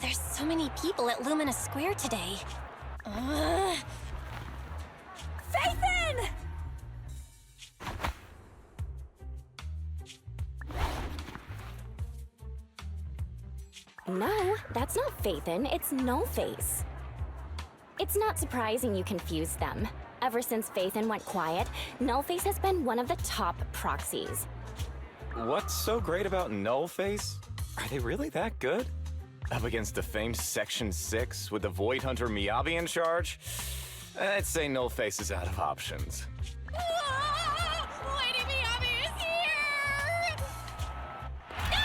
There's so many people at Lumina Square today. Phaethon! No, that's not Phaethon, it's No-Face. It's not surprising you confused them. Ever since Phaethon went quiet, No-Face has been one of the top proxies. What's so great about Nullface? Are they really that good? Up against the famed Section 6 with the Void Hunter Miyabi in charge? I'd say Nullface is out of options. Lady Miyabi is here! The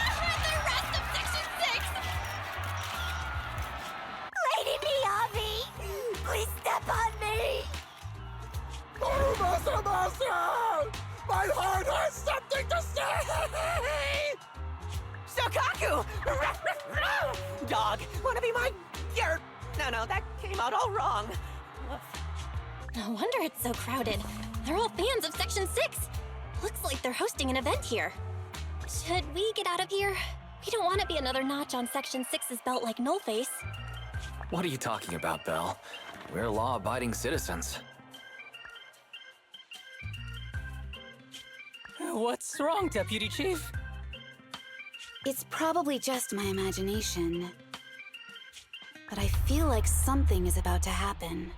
rest of Section 6! Lady Miyabi! Please step on me! My heart has something to say! Soukaku! Dog, wanna be my... No, that came out all wrong. No wonder it's so crowded. They're all fans of Section 6. Looks like they're hosting an event here. Should we get out of here? We don't want to be another notch on Section 6's belt like Nullface. What are you talking about, Belle? We're law-abiding citizens. What's wrong, Deputy Chief? It's probably just my imagination. But I feel like something is about to happen.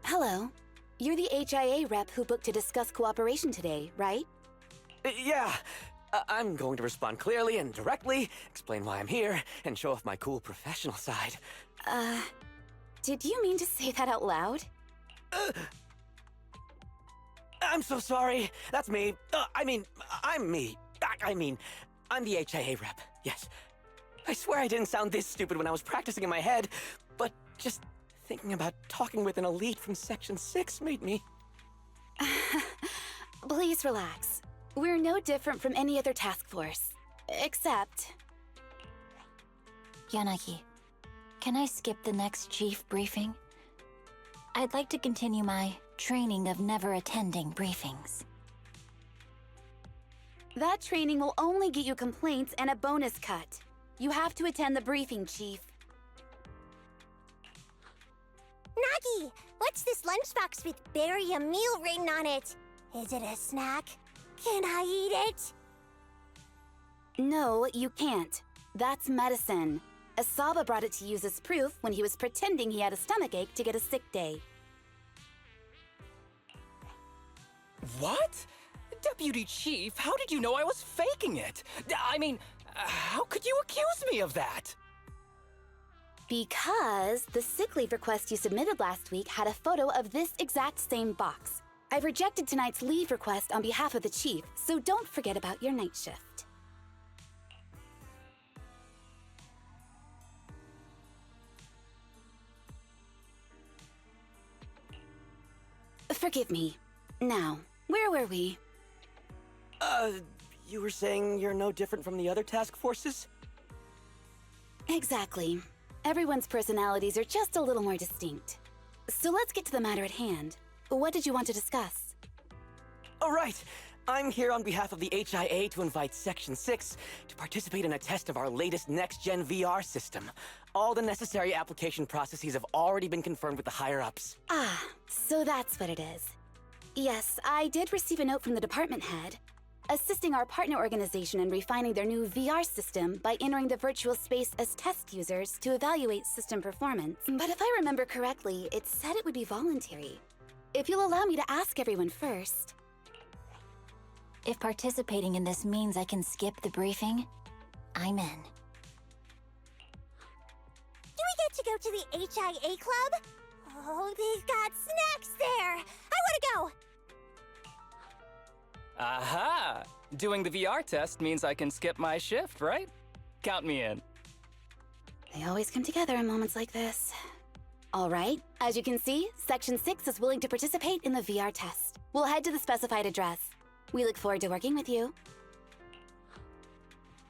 Hello. You're the HIA rep who booked to discuss cooperation today, right? Yeah. I'm going to respond clearly and directly, explain why I'm here, and show off my cool professional side. Did you mean to say that out loud? I'm so sorry. That's me. I'm me. I'm the HIA rep. Yes. I swear I didn't sound this stupid when I was practicing in my head, but just thinking about talking with an elite from Section 6 made me... Please relax. We're no different from any other task force. Except... Yanagi, can I skip the next chief briefing? I'd like to continue my training of never attending briefings. That training will only get you complaints and a bonus cut. You have to attend the briefing, Chief. Nagi, what's this lunchbox with berry a meal written on it? Is it a snack? Can I eat it? No, you can't. That's medicine. Asaba brought it to use as proof when he was pretending he had a stomachache to get a sick day. What? Deputy Chief, how did you know I was faking it? I mean, how could you accuse me of that? Because the sick leave request you submitted last week had a photo of this exact same box. I've rejected tonight's leave request on behalf of the Chief, so don't forget about your night shift. Forgive me. Now, where were we? You were saying you're no different from the other task forces? Exactly. Everyone's personalities are just a little more distinct. So let's get to the matter at hand. What did you want to discuss? All right. I'm here on behalf of the HIA to invite Section 6 to participate in a test of our latest next-gen VR system. All the necessary application processes have already been confirmed with the higher-ups. Ah, so that's what it is. Yes, I did receive a note from the department head, assisting our partner organization in refining their new VR system by entering the virtual space as test users to evaluate system performance. But if I remember correctly, it said it would be voluntary. If you'll allow me to ask everyone first. If participating in this means I can skip the briefing, I'm in. Do we get to go to the HIA club? Oh, they've got snacks there! I wanna go! Aha! Doing the VR test means I can skip my shift, right? Count me in. They always come together in moments like this. All right, as you can see, Section 6 is willing to participate in the VR test. We'll head to the specified address. We look forward to working with you.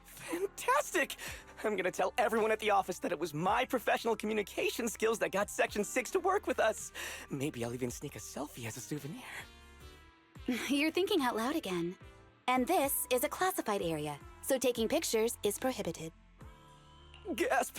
Fantastic! I'm gonna tell everyone at the office that it was my professional communication skills that got Section 6 to work with us. Maybe I'll even sneak a selfie as a souvenir. You're thinking out loud again. And this is a classified area, so taking pictures is prohibited. Gasp!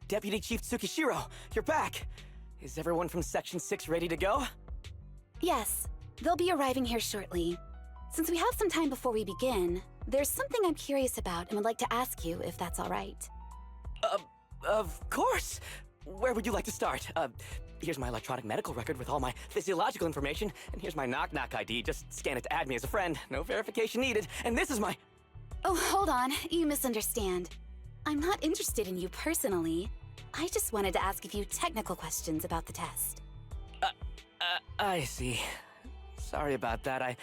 Deputy Chief Tsukishiro, you're back! Is everyone from Section 6 ready to go? Yes, they'll be arriving here shortly. Since we have some time before we begin, there's something I'm curious about and would like to ask you if that's all right. Of course! Where would you like to start? Here's my electronic medical record with all my physiological information, and here's my knock-knock ID. Just scan it to add me as a friend. No verification needed. And this is my... Oh, hold on. You misunderstand. I'm not interested in you personally. I just wanted to ask a few technical questions about the test. I see. Sorry about that. I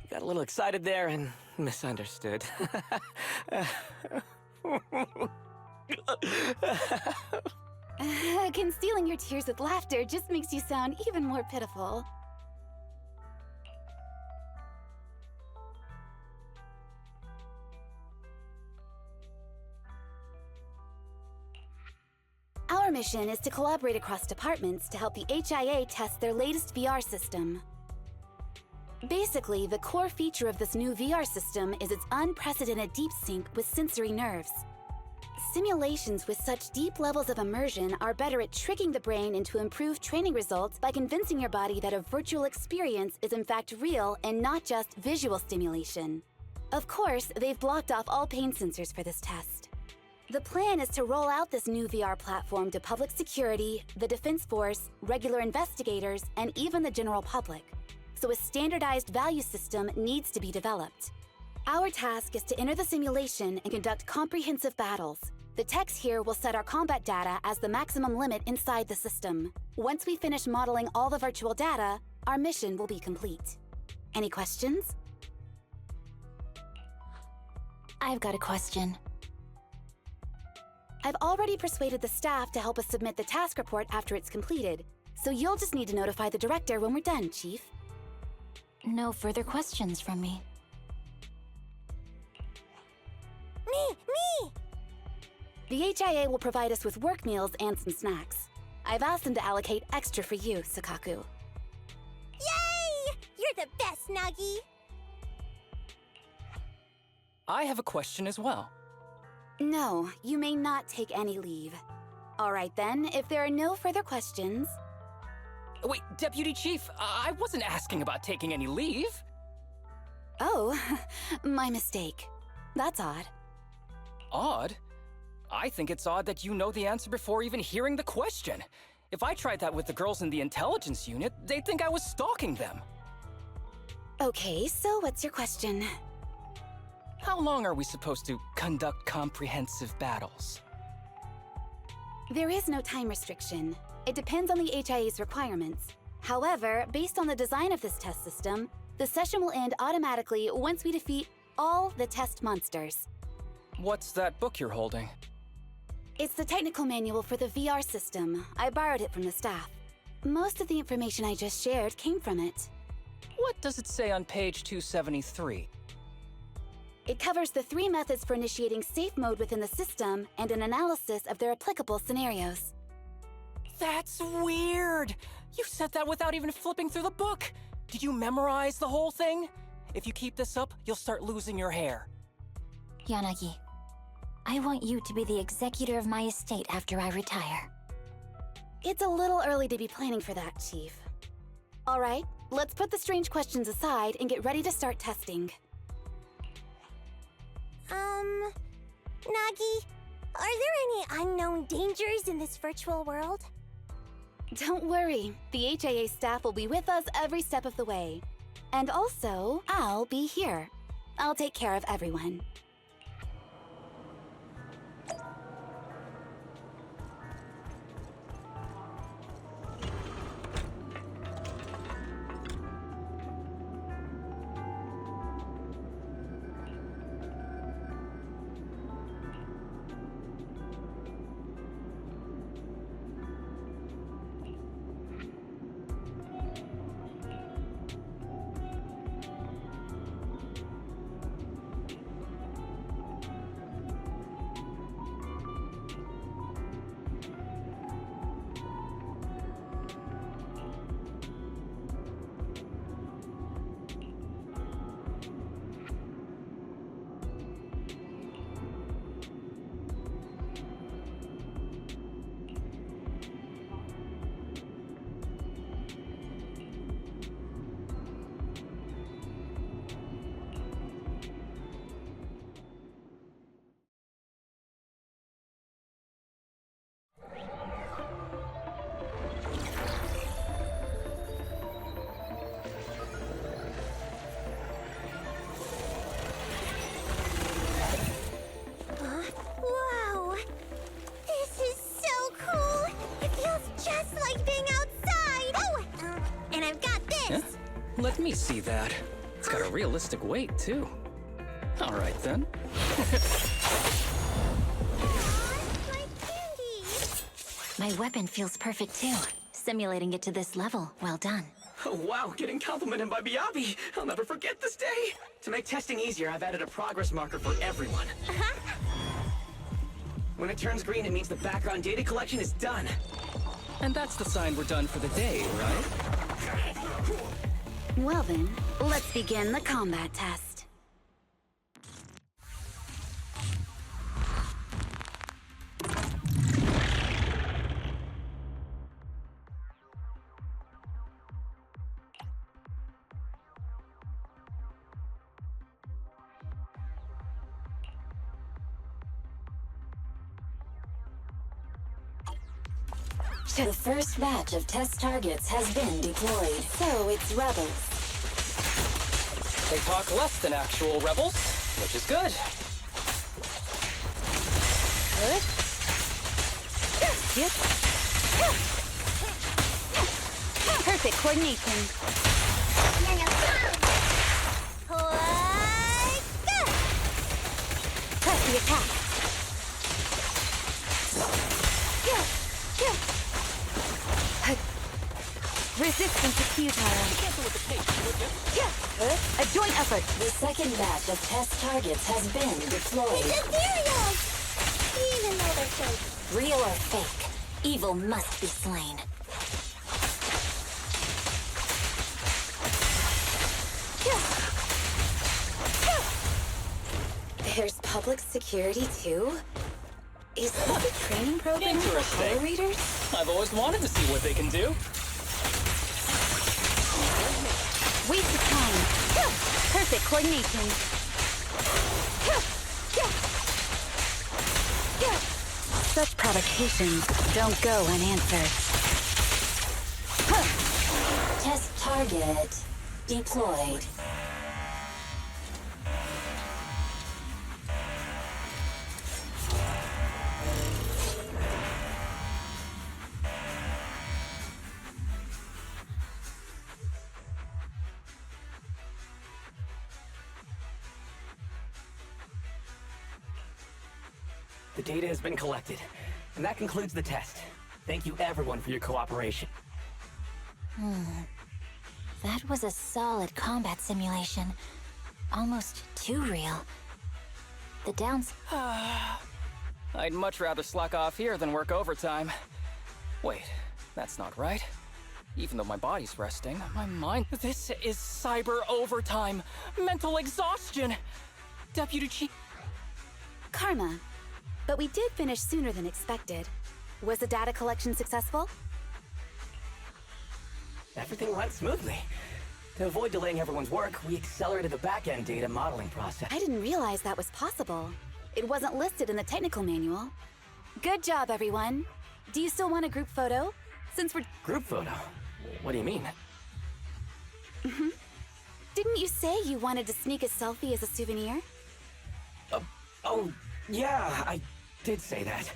got a little excited there and misunderstood. Concealing your tears with laughter just makes you sound even more pitiful. Our mission is to collaborate across departments to help the HIA test their latest VR system. Basically, the core feature of this new VR system is its unprecedented deep sync with sensory nerves. Simulations with such deep levels of immersion are better at tricking the brain into improved training results by convincing your body that a virtual experience is in fact real and not just visual stimulation. Of course, they've blocked off all pain sensors for this test. The plan is to roll out this new VR platform to public security, the Defense Force, regular investigators, and even the general public. So a standardized value system needs to be developed. Our task is to enter the simulation and conduct comprehensive battles. The techs here will set our combat data as the maximum limit inside the system. Once we finish modeling all the virtual data, our mission will be complete. Any questions? I've got a question. I've already persuaded the staff to help us submit the task report after it's completed, so you'll just need to notify the director when we're done, Chief. No further questions from me. Me! The HIA will provide us with work meals and some snacks. I've asked them to allocate extra for you, Soukaku. Yay! You're the best, Nagi! I have a question as well. No, you may not take any leave. All right then, if there are no further questions... Wait, Deputy Chief, I wasn't asking about taking any leave. Oh, my mistake. That's odd. Odd? I think it's odd that you know the answer before even hearing the question. If I tried that with the girls in the intelligence unit, they'd think I was stalking them. Okay, so what's your question? How long are we supposed to conduct comprehensive battles? There is no time restriction. It depends on the HIA's requirements. However, based on the design of this test system, the session will end automatically once we defeat all the test monsters. What's that book you're holding? It's the technical manual for the VR system. I borrowed it from the staff. Most of the information I just shared came from it. What does it say on page 273? It covers the 3 methods for initiating safe mode within the system and an analysis of their applicable scenarios. That's weird! You said that without even flipping through the book! Did you memorize the whole thing? If you keep this up, you'll start losing your hair. Yanagi, I want you to be the executor of my estate after I retire. It's a little early to be planning for that, Chief. All right, let's put the strange questions aside and get ready to start testing. Nagi, are there any unknown dangers in this virtual world? Don't worry, the HIA staff will be with us every step of the way. And also, I'll be here. I'll take care of everyone. Let me see that. It's got a realistic weight, too. All right, then. My weapon feels perfect too. Simulating it to this level, well done. Oh, wow, getting complimented by Miyabi. I'll never forget this day. To make testing easier, I've added a progress marker for everyone. When it turns green, it means the background data collection is done. And that's the sign we're done for the day, right? Well then, let's begin the combat test. The first batch of test targets has been deployed. So it's rebels. They talk less than actual rebels, which is good. Good. Yep. Perfect coordination. Press the attack. Resistance is futile. A joint effort. The second batch of test targets has been deployed. Ethereals! Even though they're fake. Real or fake, evil must be slain. There's public security too? Is this a training program for Hollow Readers? I've always wanted to see what they can do. Waste of time. Perfect coordination. Such provocations don't go unanswered. Test target deployed. The data has been collected, and that concludes the test. Thank you everyone for your cooperation. That was a solid combat simulation. Almost too real. The downs... I'd much rather slack off here than work overtime. Wait, that's not right. Even though my body's resting, my mind... This is cyber overtime. Mental exhaustion. Deputy Chief... Karma. But we did finish sooner than expected. Was the data collection successful? Everything went smoothly. To avoid delaying everyone's work, we accelerated the back-end data modeling process. I didn't realize that was possible. It wasn't listed in the technical manual. Good job, everyone. Do you still want a group photo? Since we're... Group photo? What do you mean? Didn't you say you wanted to sneak a selfie as a souvenir? Oh, yeah, I did say that.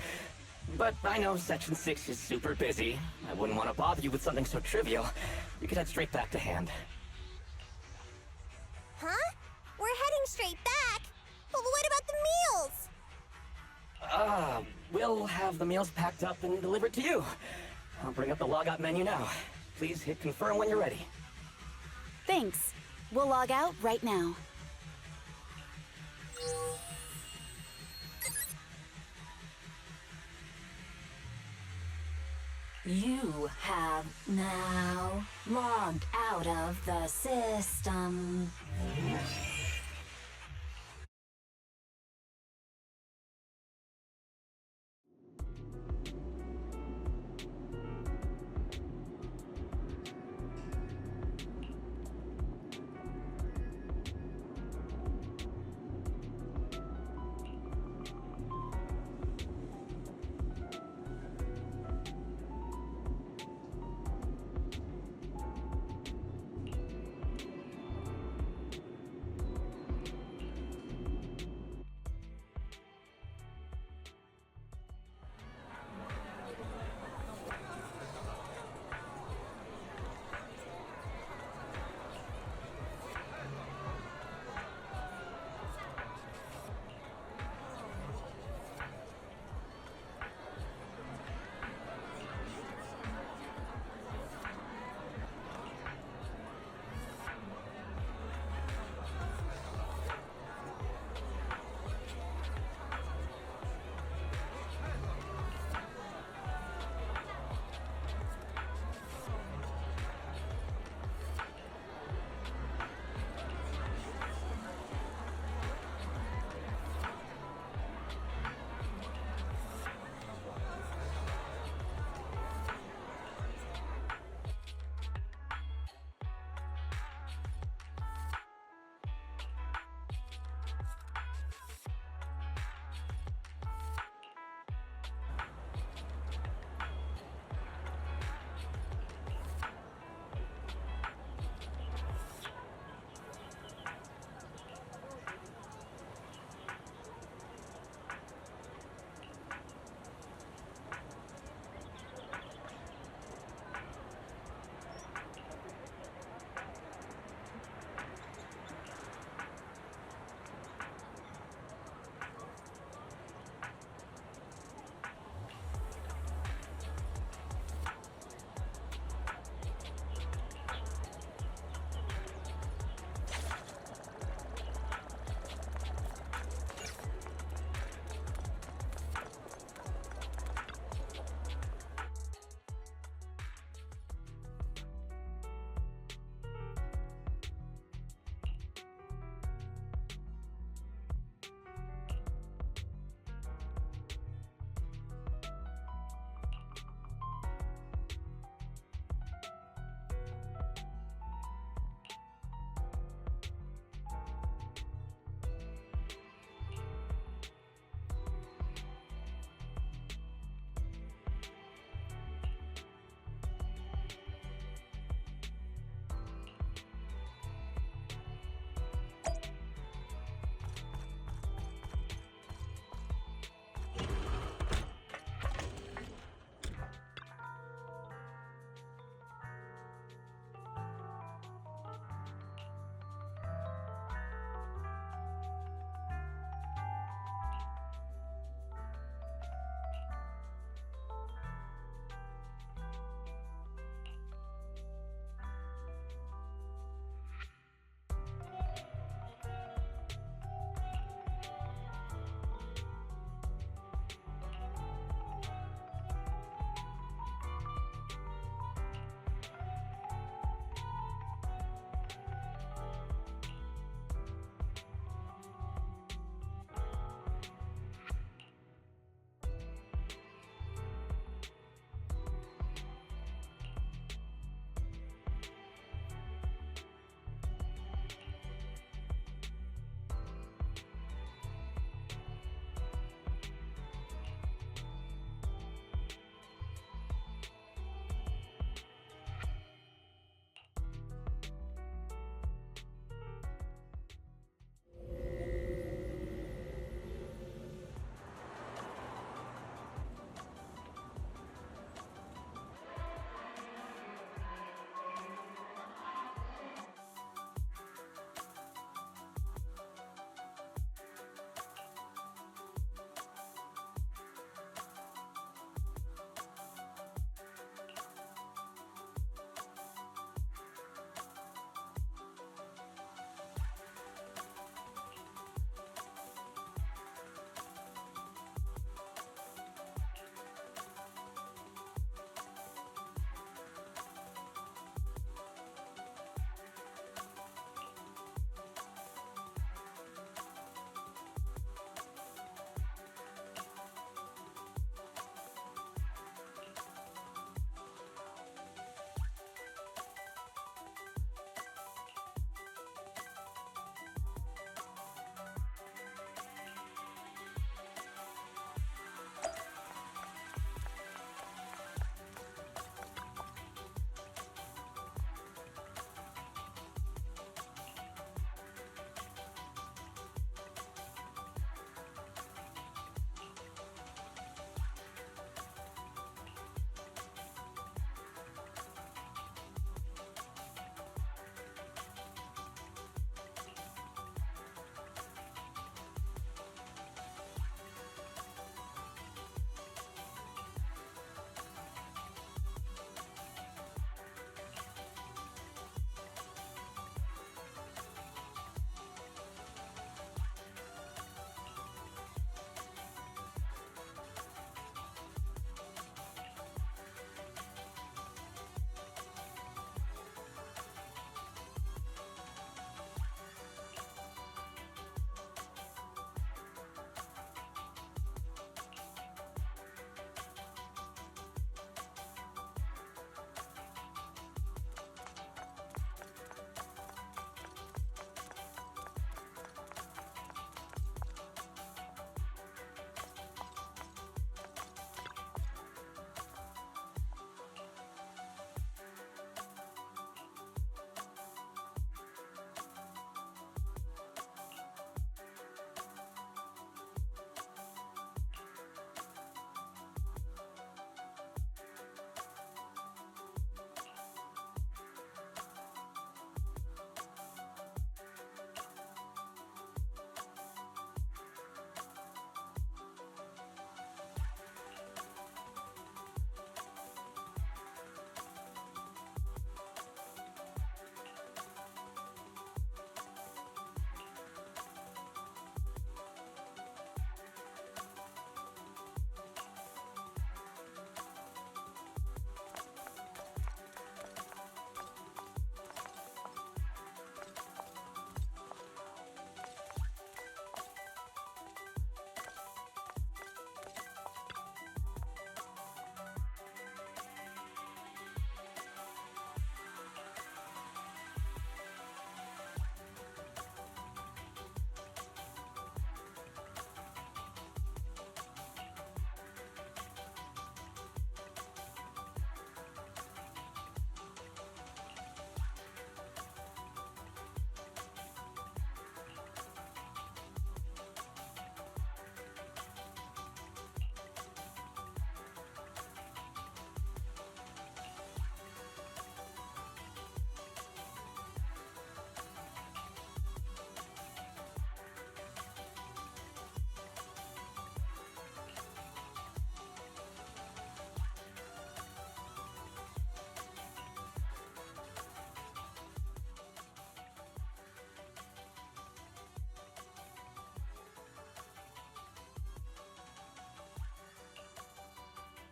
But I know Section 6 is super busy. I wouldn't want to bother you with something so trivial. You could head straight back to hand. Huh? We're heading straight back? But what about the meals? We'll have the meals packed up and delivered to you. I'll bring up the logout menu now. Please hit confirm when you're ready. Thanks. We'll log out right now. You have now logged out of the system.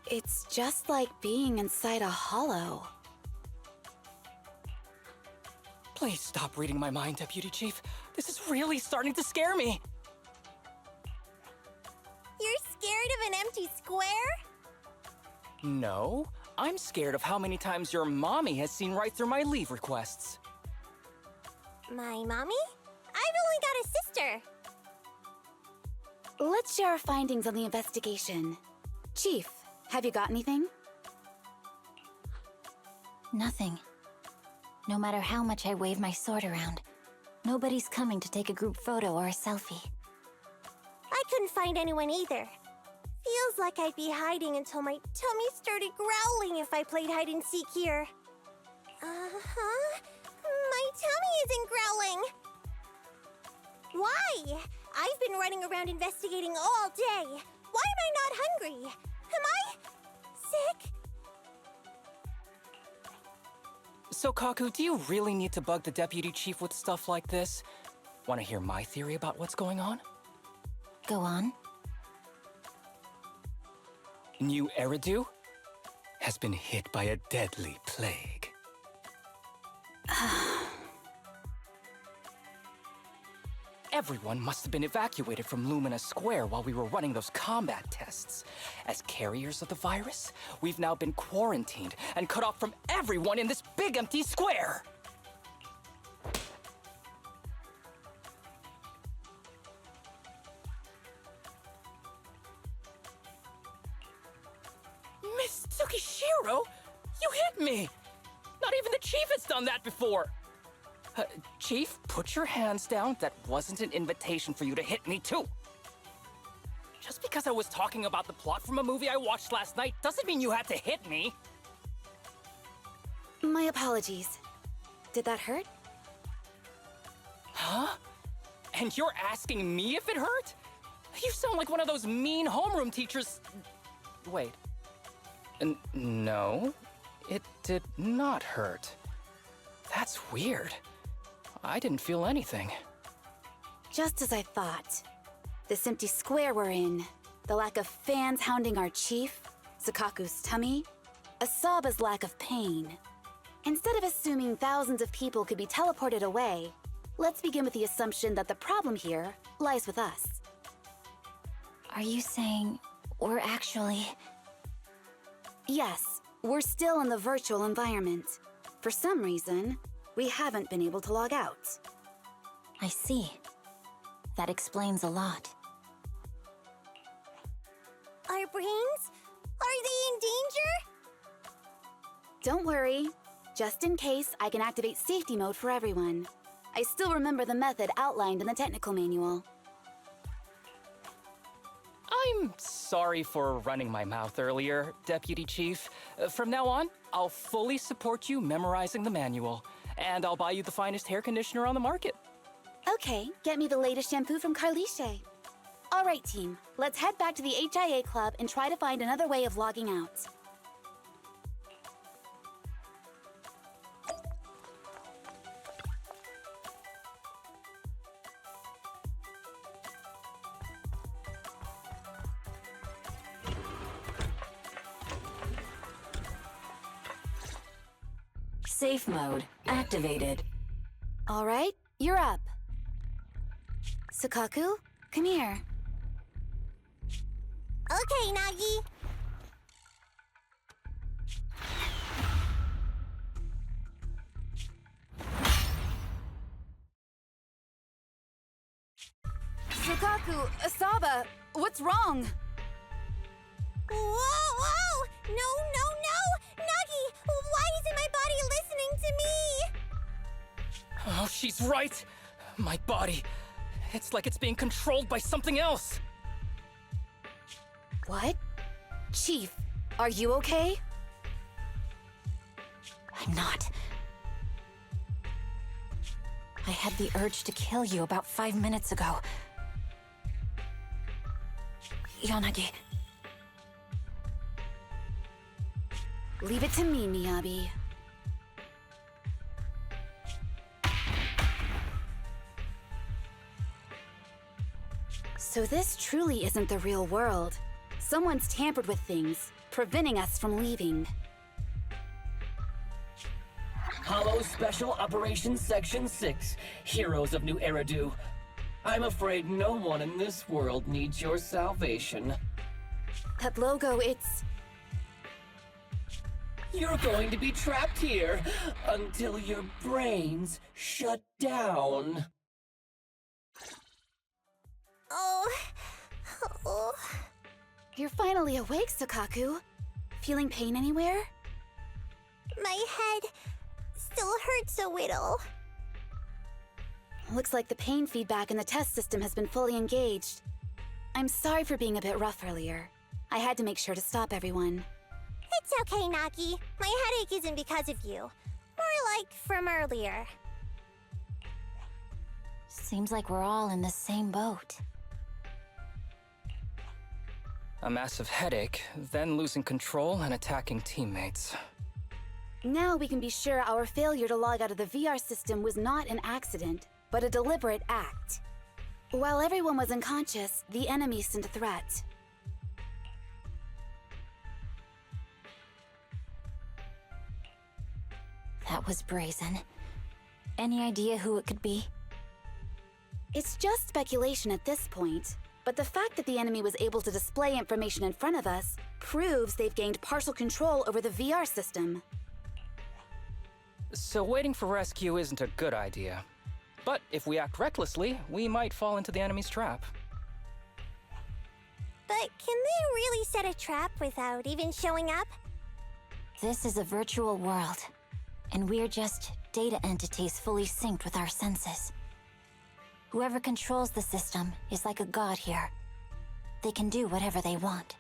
It's just like being inside a hollow. Please stop reading my mind, Deputy Chief. This is really starting to scare me. You're scared of an empty square? No, I'm scared of how many times your mommy has seen right through my leave requests. My mommy? I've only got a sister. Let's share our findings on the investigation. Chief, have you got anything? Nothing. No matter how much I wave my sword around, nobody's coming to take a group photo or a selfie. I couldn't find anyone either. Feels like I'd be hiding until my tummy started growling if I played hide and seek here. Uh-huh. My tummy isn't growling. Why? I've been running around investigating all day. Why am I not hungry? Am I sick? Soukaku, do you really need to bug the Deputy Chief with stuff like this? Want to hear my theory about what's going on? Go on. New Eridu has been hit by a deadly plague. Everyone must have been evacuated from Lumina Square while we were running those combat tests. As carriers of the virus, we've now been quarantined and cut off from everyone in this big empty square. Miss Tsukishiro, you hit me! Not even the Chief has done that before! Chief, put your hands down. That wasn't an invitation for you to hit me, too. Just because I was talking about the plot from a movie I watched last night doesn't mean you had to hit me. My apologies. Did that hurt? Huh? And you're asking me if it hurt? You sound like one of those mean homeroom teachers. Wait. No, it did not hurt. That's weird. I didn't feel anything. Just as I thought. This empty square we're in, the lack of fans hounding our chief, Soukaku's tummy, Asaba's lack of pain. Instead of assuming thousands of people could be teleported away, let's begin with the assumption that the problem here lies with us. Are you saying we're actually... Yes, we're still in the virtual environment. For some reason, we haven't been able to log out. I see. That explains a lot. Our brains? Are they in danger? Don't worry. Just in case, I can activate safety mode for everyone. I still remember the method outlined in the technical manual. I'm sorry for running my mouth earlier, Deputy Chief. From now on, I'll fully support you memorizing the manual, and I'll buy you the finest hair conditioner on the market. Okay, get me the latest shampoo from Carliche. All right, team. Let's head back to the HIA Club and try to find another way of logging out. Safe mode activated. All right, you're up. Soukaku, come here. Okay, Nagi. Soukaku, Asaba, what's wrong? Whoa! No, no, no! Nagi, why isn't my body listening to me? Oh, she's right. My body. It's like it's being controlled by something else. What? Chief, are you okay? I'm not. I had the urge to kill you about 5 minutes ago. Yanagi. Leave it to me, Miyabi. So this truly isn't the real world. Someone's tampered with things, preventing us from leaving. Hollow Special Operations Section 6, Heroes of New Eridu. I'm afraid no one in this world needs your salvation. That logo, it's... You're going to be trapped here until your brains shut down. Oh. You're finally awake, Soukaku. Feeling pain anywhere? My head still hurts a little. Looks like the pain feedback in the test system has been fully engaged. I'm sorry for being a bit rough earlier. I had to make sure to stop everyone. It's okay, Nagi. My headache isn't because of you. More like from earlier. Seems like we're all in the same boat. A massive headache, then losing control and attacking teammates. Now we can be sure our failure to log out of the VR system was not an accident, but a deliberate act. While everyone was unconscious, the enemy sent a threat. That was brazen. Any idea who it could be? It's just speculation at this point, but the fact that the enemy was able to display information in front of us proves they've gained partial control over the VR system. So waiting for rescue isn't a good idea. But if we act recklessly, we might fall into the enemy's trap. But can they really set a trap without even showing up? This is a virtual world, and we're just data entities fully synced with our senses. Whoever controls the system is like a god here. They can do whatever they want.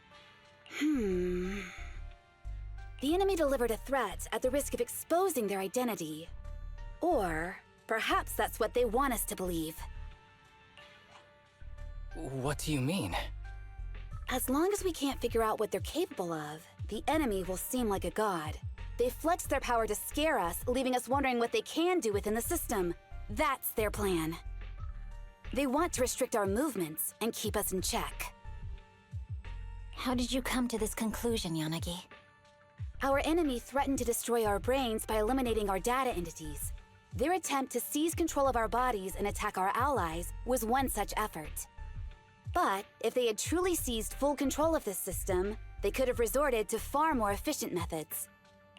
The enemy delivered a threat at the risk of exposing their identity. Or perhaps that's what they want us to believe. What do you mean? As long as we can't figure out what they're capable of, the enemy will seem like a god. They flex their power to scare us, leaving us wondering what they can do within the system. That's their plan. They want to restrict our movements and keep us in check. How did you come to this conclusion, Yanagi? Our enemy threatened to destroy our brains by eliminating our data entities. Their attempt to seize control of our bodies and attack our allies was one such effort. But if they had truly seized full control of this system, they could have resorted to far more efficient methods.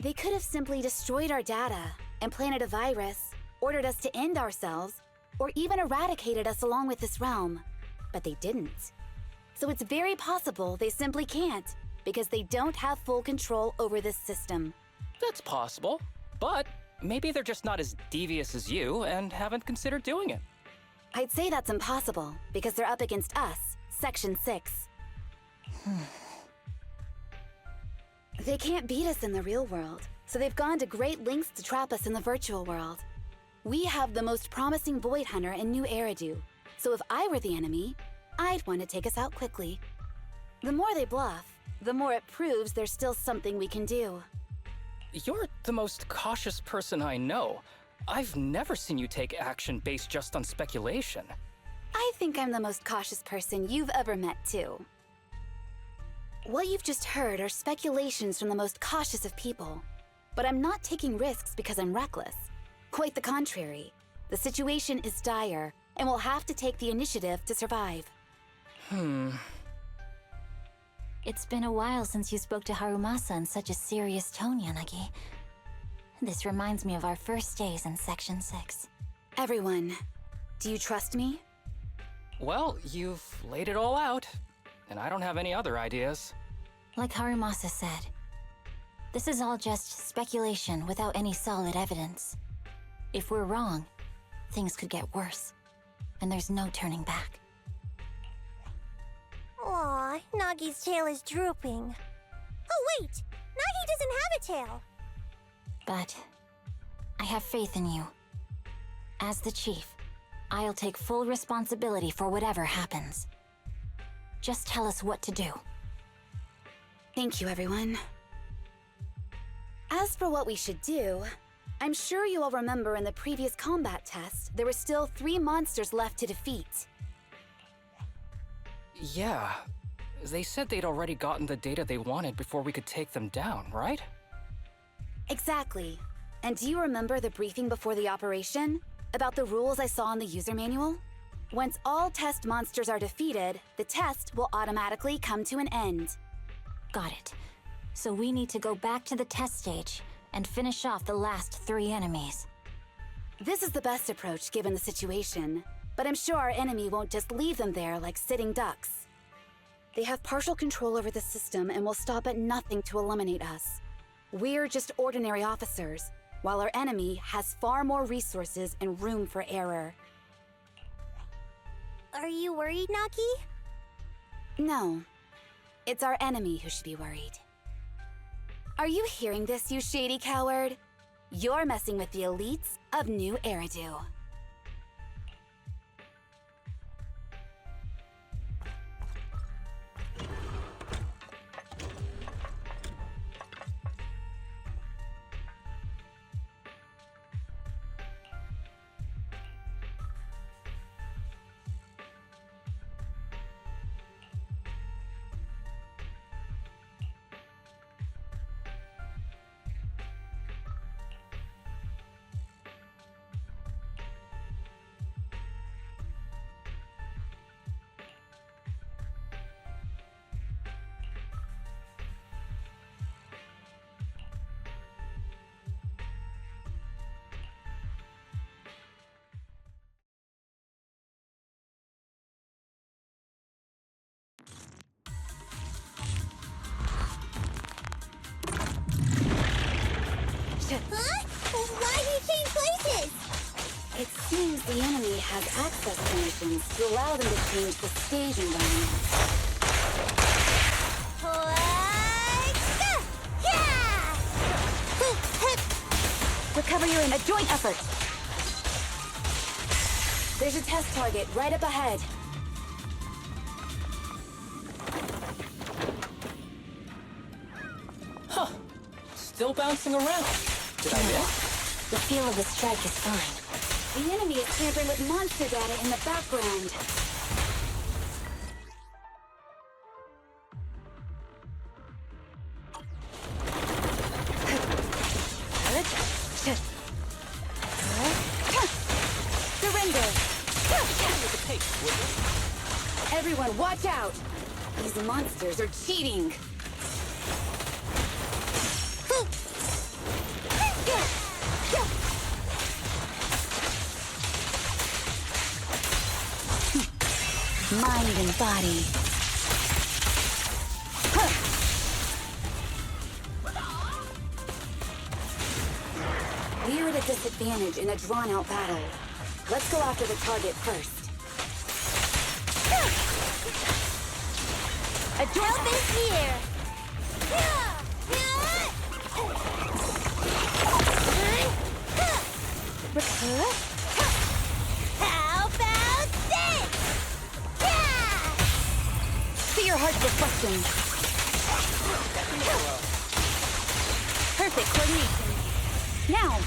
They could have simply destroyed our data, implanted a virus, ordered us to end ourselves, or even eradicated us along with this realm. But they didn't. So it's very possible they simply can't, because they don't have full control over this system. That's possible, but maybe they're just not as devious as you and haven't considered doing it. I'd say that's impossible, because they're up against us, Section 6. They can't beat us in the real world, so they've gone to great lengths to trap us in the virtual world. We have the most promising Void Hunter in New Eridu, so if I were the enemy, I'd want to take us out quickly. The more they bluff, the more it proves there's still something we can do. You're the most cautious person I know. I've never seen you take action based just on speculation. I think I'm the most cautious person you've ever met, too. What you've just heard are speculations from the most cautious of people. But I'm not taking risks because I'm reckless. Quite the contrary. The situation is dire, and we'll have to take the initiative to survive. It's been a while since you spoke to Harumasa in such a serious tone, Yanagi. This reminds me of our first days in Section 6. Everyone, do you trust me? Well, you've laid it all out, and I don't have any other ideas. Like Harumasa said, this is all just speculation without any solid evidence. If we're wrong, things could get worse, and there's no turning back. Aw, Nagi's tail is drooping. Oh wait! Nagi doesn't have a tail! But I have faith in you. As the chief, I'll take full responsibility for whatever happens. Just tell us what to do. Thank you, everyone. As for what we should do, I'm sure you all remember in the previous combat test, there were still 3 monsters left to defeat. Yeah. They said they'd already gotten the data they wanted before we could take them down, right? Exactly. And do you remember the briefing before the operation? About the rules I saw in the user manual? Once all test monsters are defeated, the test will automatically come to an end. Got it. So we need to go back to the test stage and finish off the last 3 enemies. This is the best approach given the situation, but I'm sure our enemy won't just leave them there like sitting ducks. They have partial control over the system and will stop at nothing to eliminate us. We're just ordinary officers, while our enemy has far more resources and room for error. Are you worried, Nagi? No. It's our enemy who should be worried. Are you hearing this, you shady coward? You're messing with the elites of New Eridu. Huh? Why did you change places? It seems the enemy has access permissions to allow them to change the stage environment. Recover your in a joint effort. There's a test target right up ahead. Huh. Still bouncing around. Did I miss? The feel of the strike is fine. The enemy is tampering with monster data in the background. Surrender! Everyone, watch out! These monsters are cheating! Mind and body. We're at a disadvantage in a drawn-out battle. Let's go after the target first. A help is here! How about this? See your heart's reflection. Perfect coordination. Now!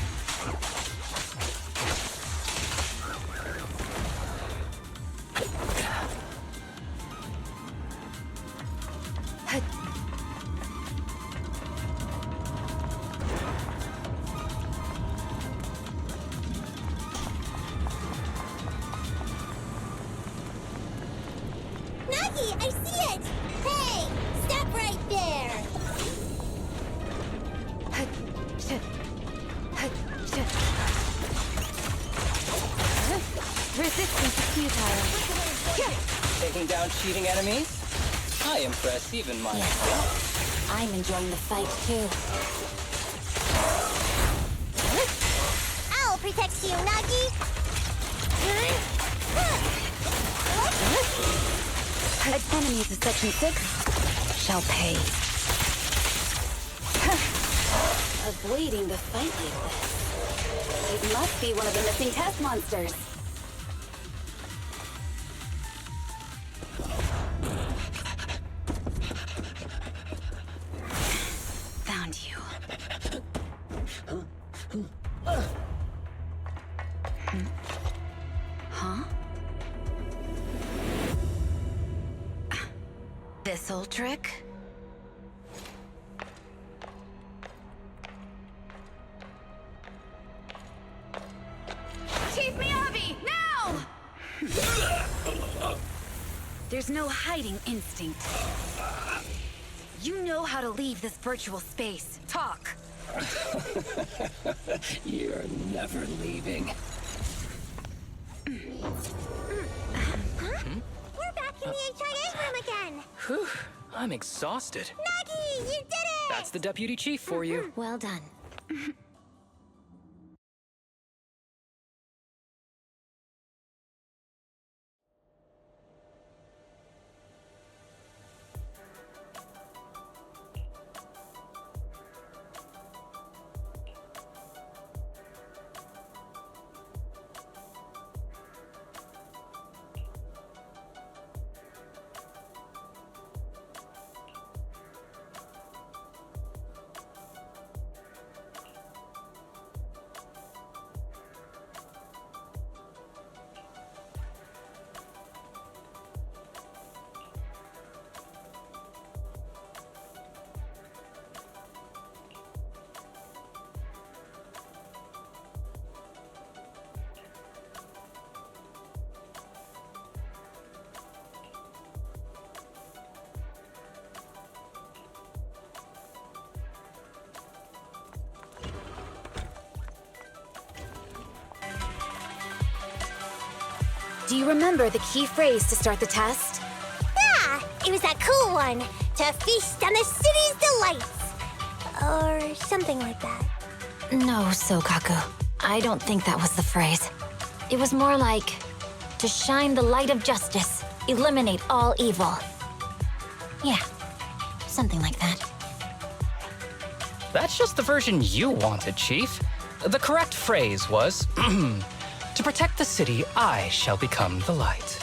Nagi, I see it! Hey, stop right there! Resistance is futile. Taking down cheating enemies? I impress even myself. I'm enjoying the fight too. I'll protect you, Nagi! Enemies of Section 6 shall pay. Avoiding the fight like this. It must be one of the missing test monsters. Found you. Huh? soul trick? Chief Miyabi, now! There's no hiding instinct. You know how to leave this virtual space. Talk! You're never leaving. We're back in the HIA room again! Whew, I'm exhausted. Nagi, you did it! That's the deputy chief for you. Well done. Do you remember the key phrase to start the test? Yeah, it was that cool one. To feast on the city's delights. Or something like that. No, Soukaku. I don't think that was the phrase. It was more like, to shine the light of justice, eliminate all evil. Yeah, something like that. That's just the version you wanted, Chief. The correct phrase was, to protect the city, I shall become the light.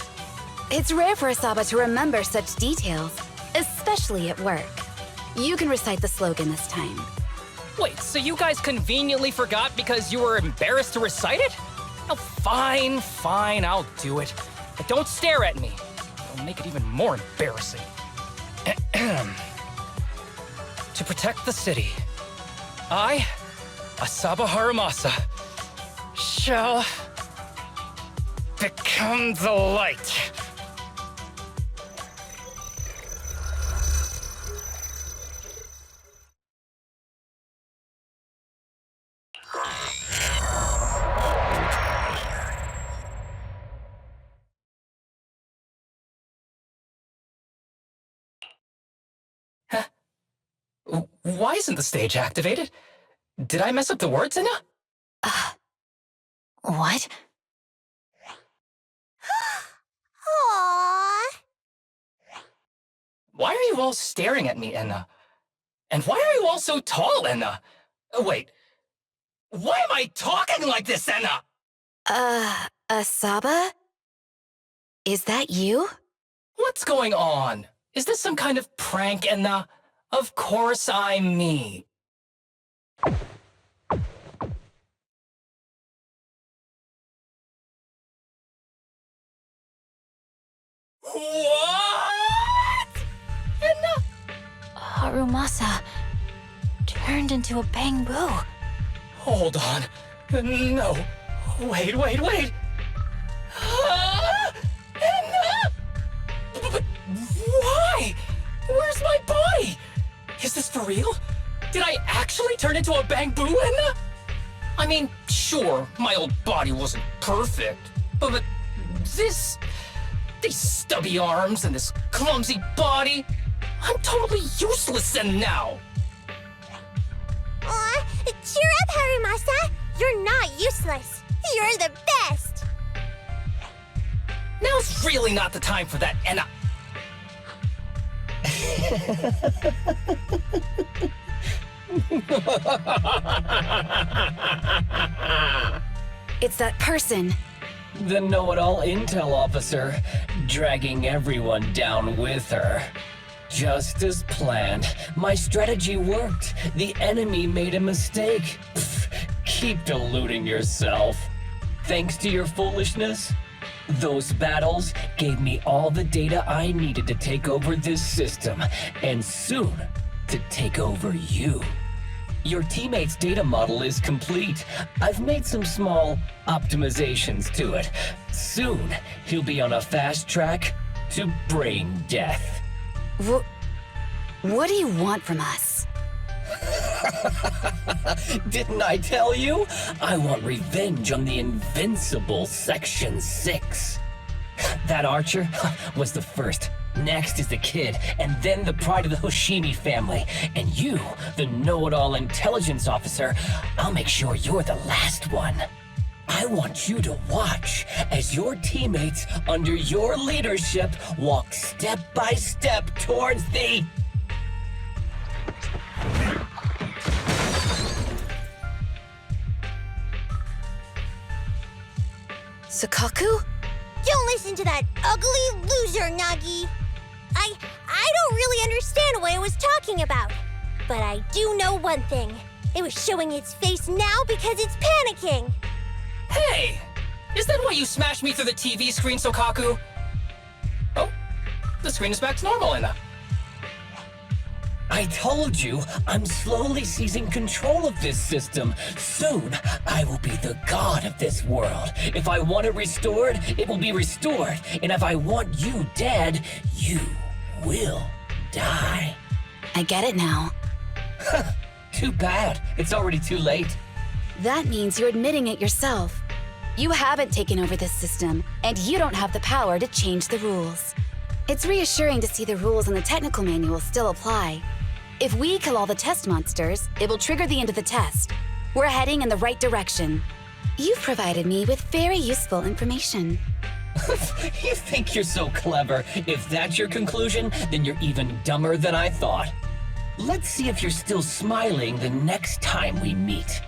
It's rare for Asaba to remember such details, especially at work. You can recite the slogan this time. Wait, so you guys conveniently forgot because you were embarrassed to recite it? Oh, fine, I'll do it. But don't stare at me. It'll make it even more embarrassing. To protect the city, I, Asaba Harumasa, shall become the light. Huh? Why isn't the stage activated? Did I mess up the words, Anna? What? Aww. Why are you all staring at me, Enna? And why are you all so tall, Enna? Wait, why am I talking like this, Enna? Asaba? Is that you? What's going on? Is this some kind of prank, Enna? Of course I'm me. What? Enna? Harumasa turned into a bamboo. Hold on. No. Wait. Enna? But why? Where's my body? Is this for real? Did I actually turn into a bamboo, Enna? I mean, sure, my old body wasn't perfect, but these stubby arms and this clumsy body, I'm totally useless then now. Aw, cheer up, Harumasa. You're not useless. You're the best. Now's really not the time for that, Enna. It's that person. The know-it-all intel officer, dragging everyone down with her. Just as planned. My strategy worked. The enemy made a mistake. Pfft, keep deluding yourself. Thanks to your foolishness, Those battles gave me all the data I needed to take over this system, and soon to take over you. Your teammate's data model is complete. I've made some small optimizations to it. Soon, he'll be on a fast track to brain death. What do you want from us? Didn't I tell you? I want revenge on the invincible Section 6. That archer was the first. Next is the kid, and then the pride of the Hoshimi family. And you, the know-it-all intelligence officer, I'll make sure you're the last one. I want you to watch as your teammates under your leadership walk step by step towards the... Soukaku? Don't listen to that ugly loser, Nagi! I don't really understand what it was talking about. But I do know one thing. It was showing its face now because it's panicking. Hey! Is that why you smashed me through the TV screen, Soukaku? Oh, the screen is back to normal, Anna. I told you, I'm slowly seizing control of this system. Soon, I will be the god of this world. If I want it restored, it will be restored. And if I want you dead, you will die. I get it now. Too bad. It's already too late. That means you're admitting it yourself. You haven't taken over this system, and you don't have the power to change the rules. It's reassuring to see the rules in the technical manual still apply. If we kill all the test monsters, it will trigger the end of the test. We're heading in the right direction. You've provided me with very useful information. You think you're so clever. If that's your conclusion, then you're even dumber than I thought. Let's see if you're still smiling the next time we meet.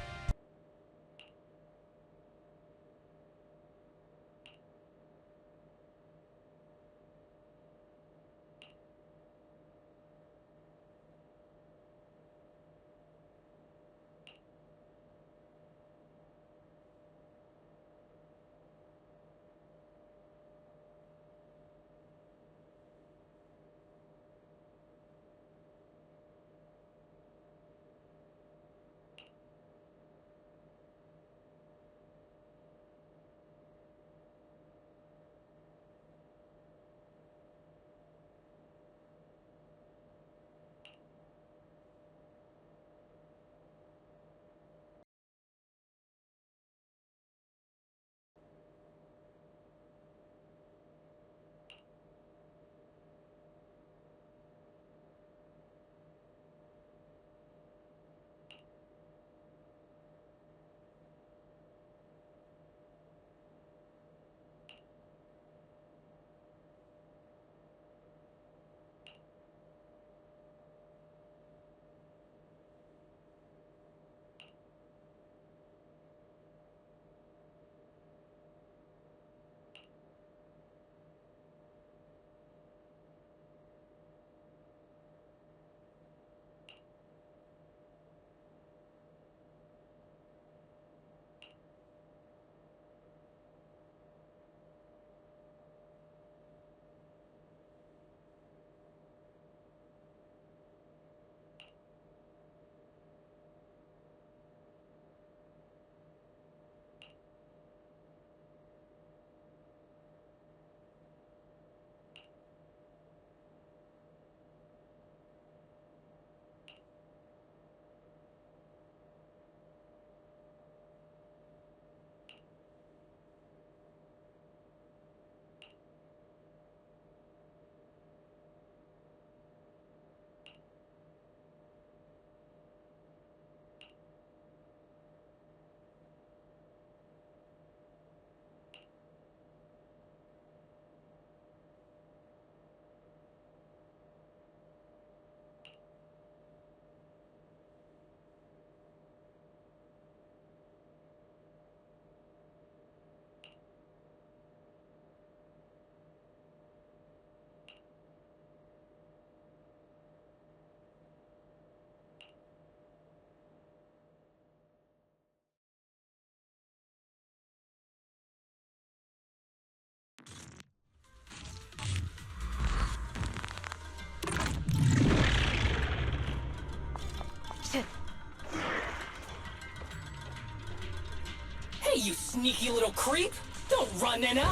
Hey, you sneaky little creep! Don't run, Nina!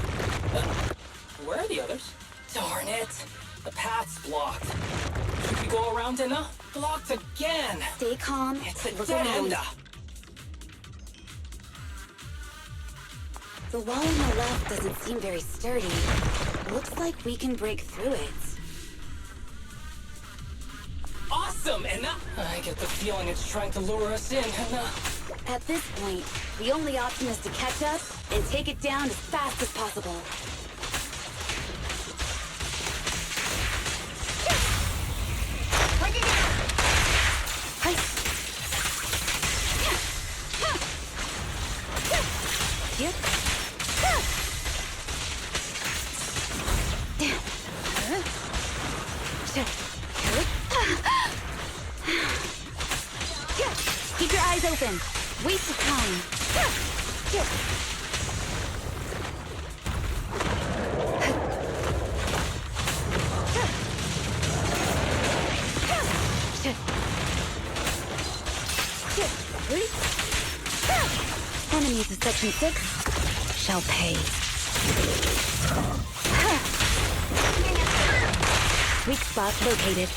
Where are the others? Darn it! The path's blocked. Should we go around, Nina? Blocked again! Stay calm. It's a Look dead around. end! The wall on the left doesn't seem very sturdy. Looks like we can break through it. Awesome, Enna! I get the feeling it's trying to lure us in, Enna. At this point, the only option is to catch up and take it down as fast as possible. Keep your eyes open. Waste of time. Enemies of Section 6 shall pay. Weak spot located.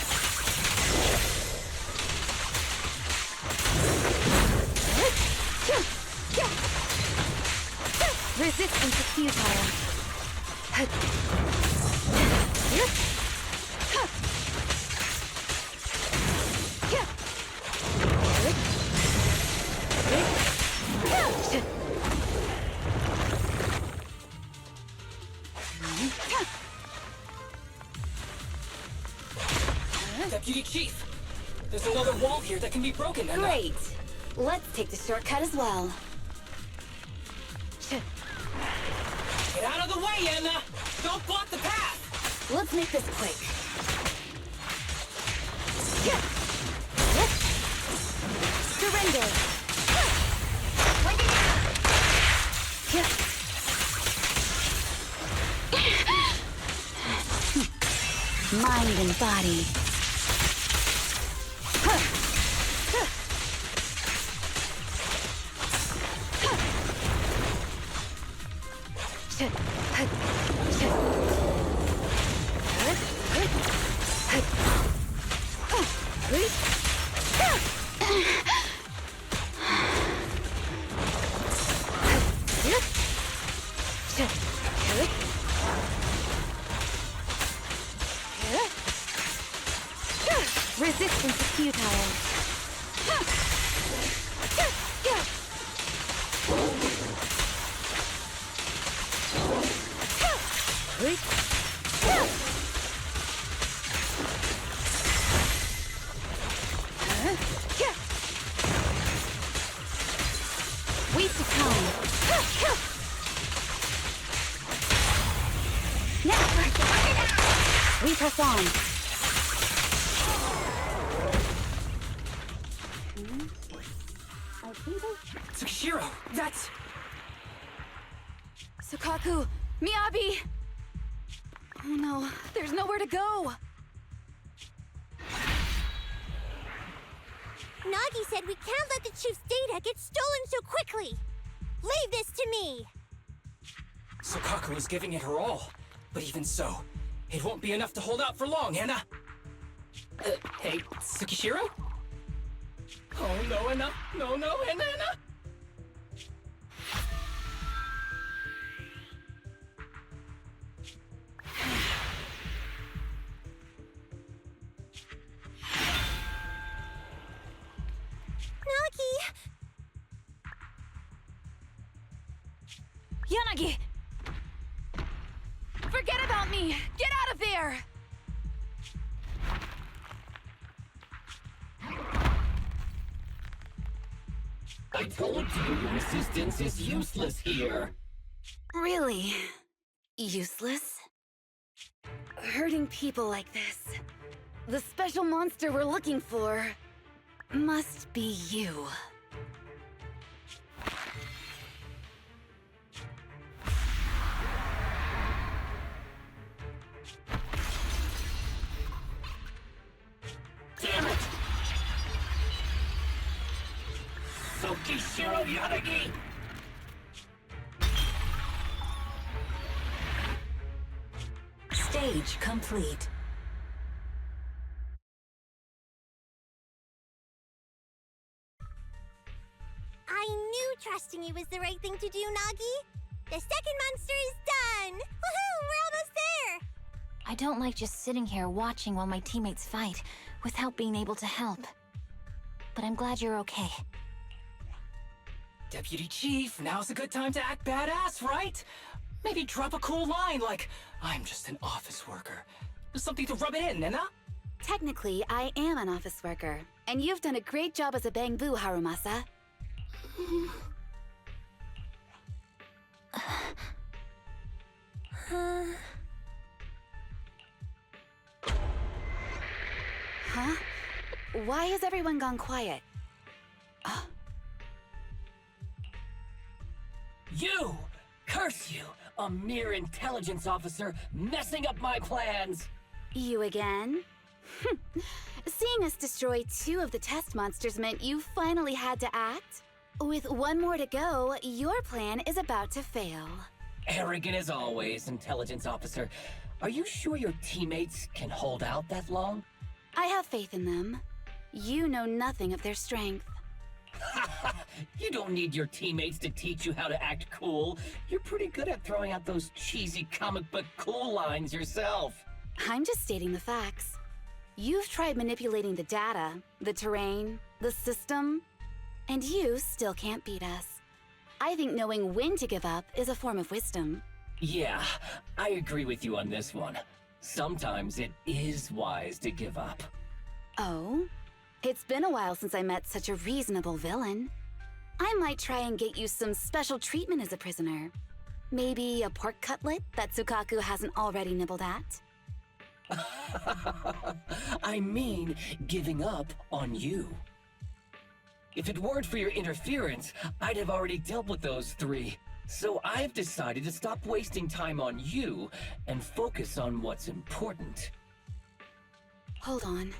Resistance is futile. Deputy Chief, there's another wall here that can be broken, Enna. Great. Let's take the shortcut as well. Get out of the way, Enna! Don't block the path! Let's make this quick. Surrender. Mind and body. Resistance is futile. Waste of time. Now, we press on. Tsukishiro, that's... Soukaku! Miyabi! Oh no, there's nowhere to go! Nagi said we can't let the chief's data get stolen so quickly. Leave this to me. Soukaku is giving it her all. But even so, it won't be enough to hold out for long, Enna. Hey, Tsukishiro? Oh no, Enna. No, Enna. Yanagi! Forget about me! Get out of there! I told you your resistance is useless here. Really? Useless? Hurting people like this. The special monster we're looking for must be you. Damn it! Tsukishiro Yanagi! Stage complete. I knew trusting you was the right thing to do, Nagi. The second monster is done! Woohoo! We're almost there! I don't like just sitting here watching while my teammates fight without being able to help. But I'm glad you're okay. Deputy Chief, now's a good time to act badass, right? Maybe drop a cool line like, I'm just an office worker. Something to rub it in, Nena? Technically, I am an office worker, and you've done a great job as a bangbu, Harumasa. Huh? Why has everyone gone quiet? You! Curse you! A mere intelligence officer messing up my plans! You again? Seeing us destroy 2 of the test monsters meant you finally had to act? With 1 more to go, your plan is about to fail. Arrogant as always, intelligence officer. Are you sure your teammates can hold out that long? I have faith in them. You know nothing of their strength. You don't need your teammates to teach you how to act cool. You're pretty good at throwing out those cheesy comic book cool lines yourself. I'm just stating the facts. You've tried manipulating the data, the terrain, the system, and you still can't beat us. I think knowing when to give up is a form of wisdom. Yeah, I agree with you on this one. Sometimes it is wise to give up. Oh? It's been a while since I met such a reasonable villain. I might try and get you some special treatment as a prisoner. Maybe a pork cutlet that Soukaku hasn't already nibbled at? I mean, giving up on you. If it weren't for your interference, I'd have already dealt with those 3. So I've decided to stop wasting time on you and focus on what's important. Hold on.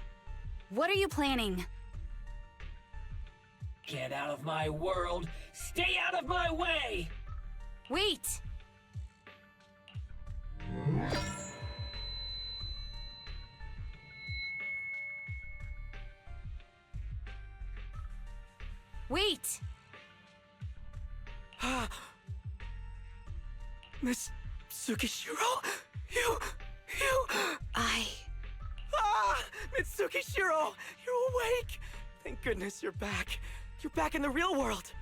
What are you planning? Get out of my world! Stay out of my way! Wait! Wait! Miss Tsukishiro? You... Mitsukishiro! You're awake! Thank goodness you're back. You're back in the real world.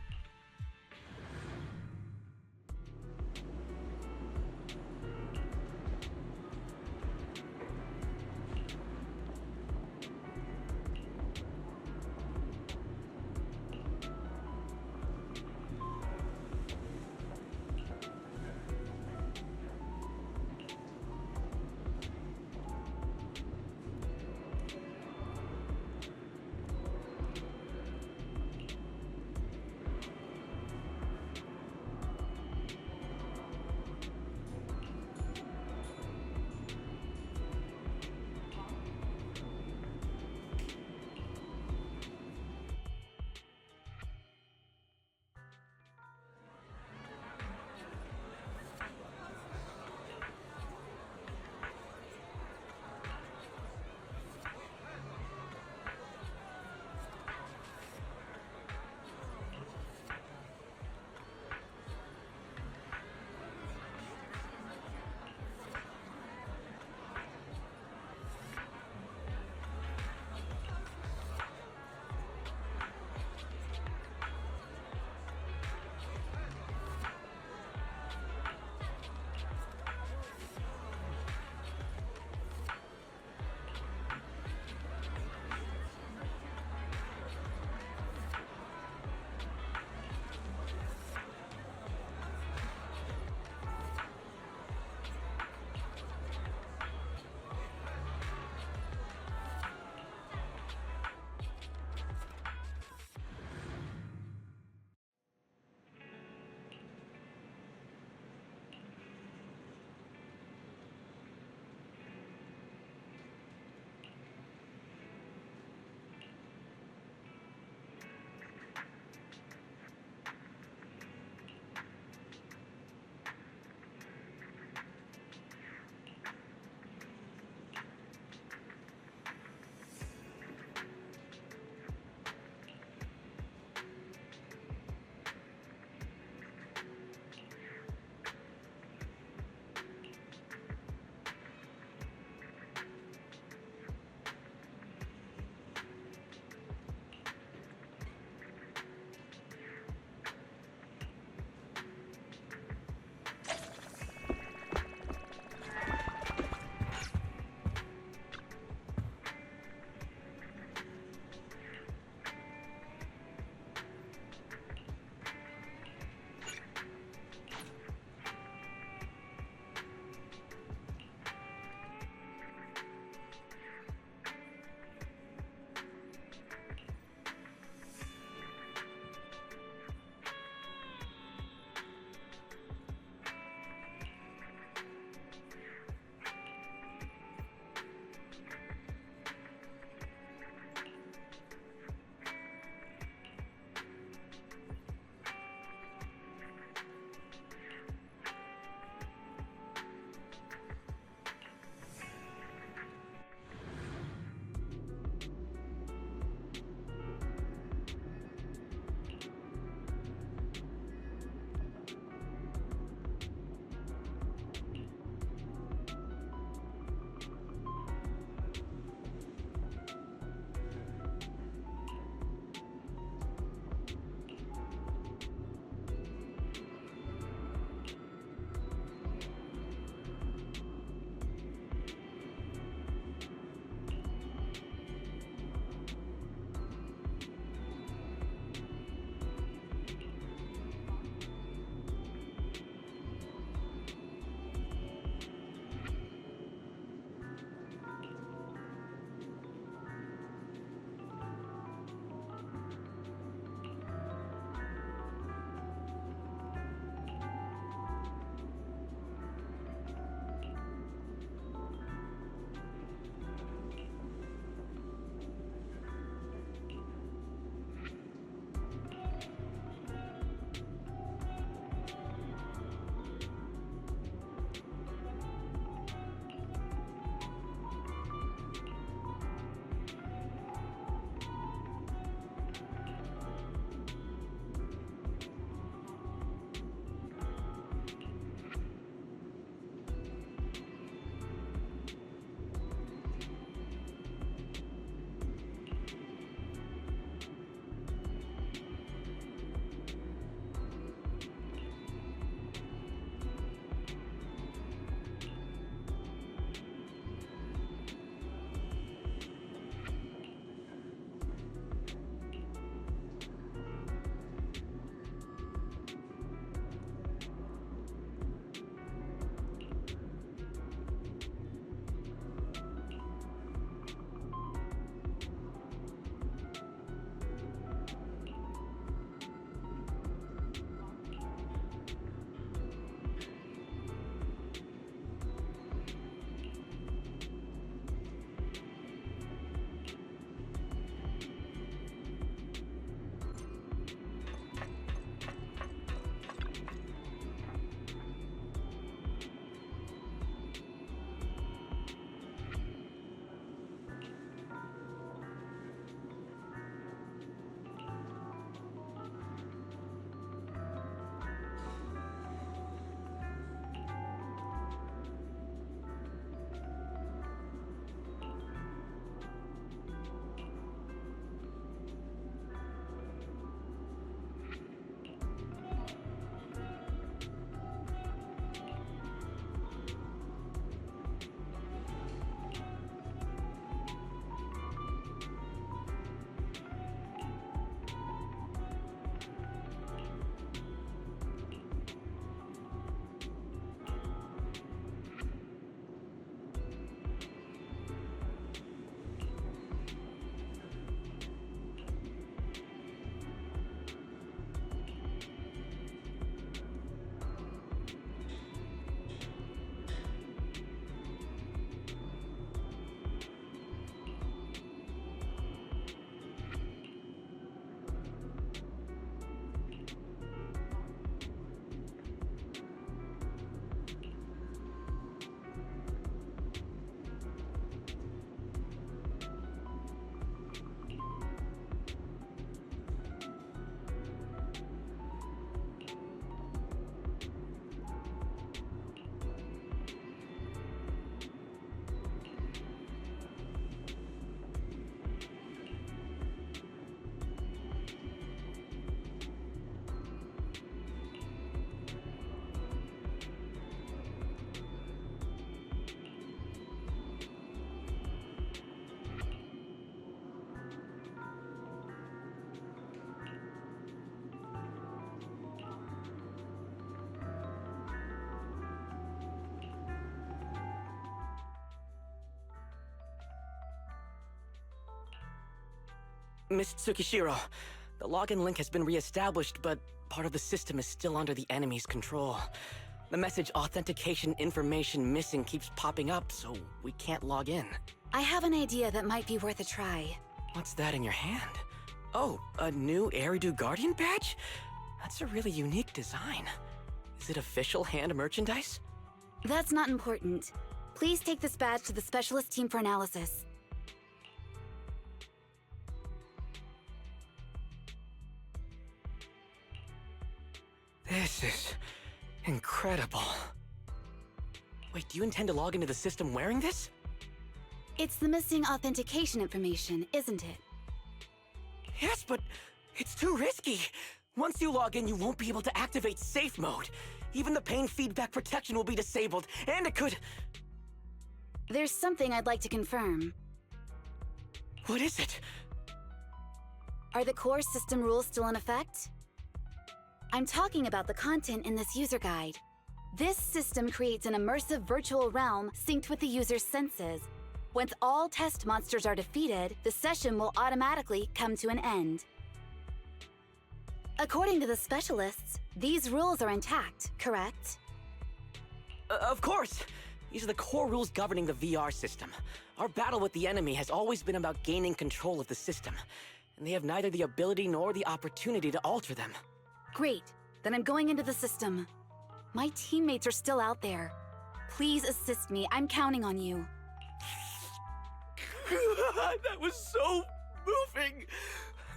Miss Tsukishiro, the login link has been re-established, but part of the system is still under the enemy's control. The message authentication information missing keeps popping up, so we can't log in. I have an idea that might be worth a try. What's that in your hand? Oh, a new Eridu Guardian badge? That's a really unique design. Is it official hand merchandise? That's not important. Please take this badge to the specialist team for analysis. This is incredible. Wait, do you intend to log into the system wearing this? It's the missing authentication information, isn't it? Yes, but it's too risky. Once you log in, you won't be able to activate safe mode. Even the pain feedback protection will be disabled, and it could... There's something I'd like to confirm. What is it? Are the core system rules still in effect? I'm talking about the content in this user guide. This system creates an immersive virtual realm synced with the user's senses. Once all test monsters are defeated, the session will automatically come to an end. According to the specialists, these rules are intact, correct? Of course! These are the core rules governing the VR system. Our battle with the enemy has always been about gaining control of the system, and they have neither the ability nor the opportunity to alter them. Great. Then I'm going into the system. My teammates are still out there. Please assist me. I'm counting on you. That was so moving!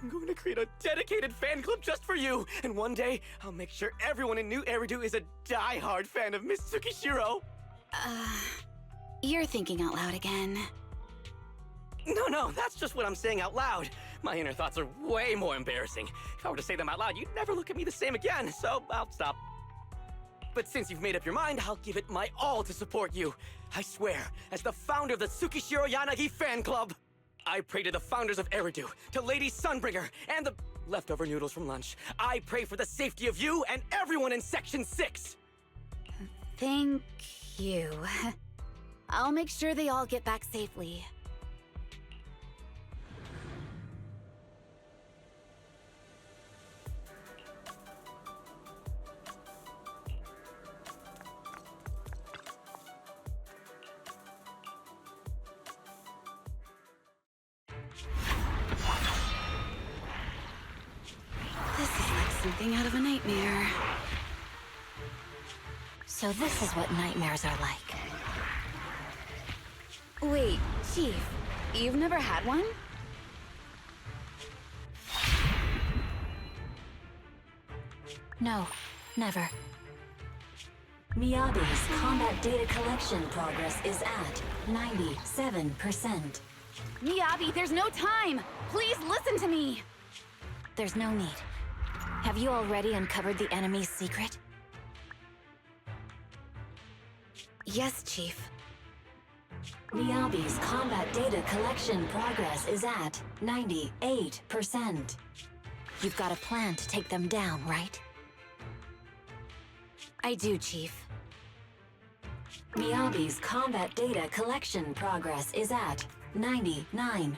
I'm going to create a dedicated fan club just for you, and one day, I'll make sure everyone in New Eridu is a die-hard fan of Miss Tsukishiro! You're thinking out loud again. No, that's just what I'm saying out loud. My inner thoughts are way more embarrassing. If I were to say them out loud, you'd never look at me the same again, so I'll stop. But since you've made up your mind, I'll give it my all to support you. I swear, as the founder of the Tsukishiro Yanagi fan club, I pray to the founders of Eridu, to Lady Sunbringer, and the leftover noodles from lunch. I pray for the safety of you and everyone in Section 6! Thank you. I'll make sure they all get back safely. This is like something out of a nightmare. So this is what nightmares are like. Wait, Chief, you've never had one? No, never. Miyabi's combat data collection progress is at 97%. Miyabi, there's no time! Please listen to me! There's no need. Have you already uncovered the enemy's secret? Yes, Chief. Miyabi's combat data collection progress is at 98%. You've got a plan to take them down, right? I do, Chief. Miyabi's combat data collection progress is at 99%.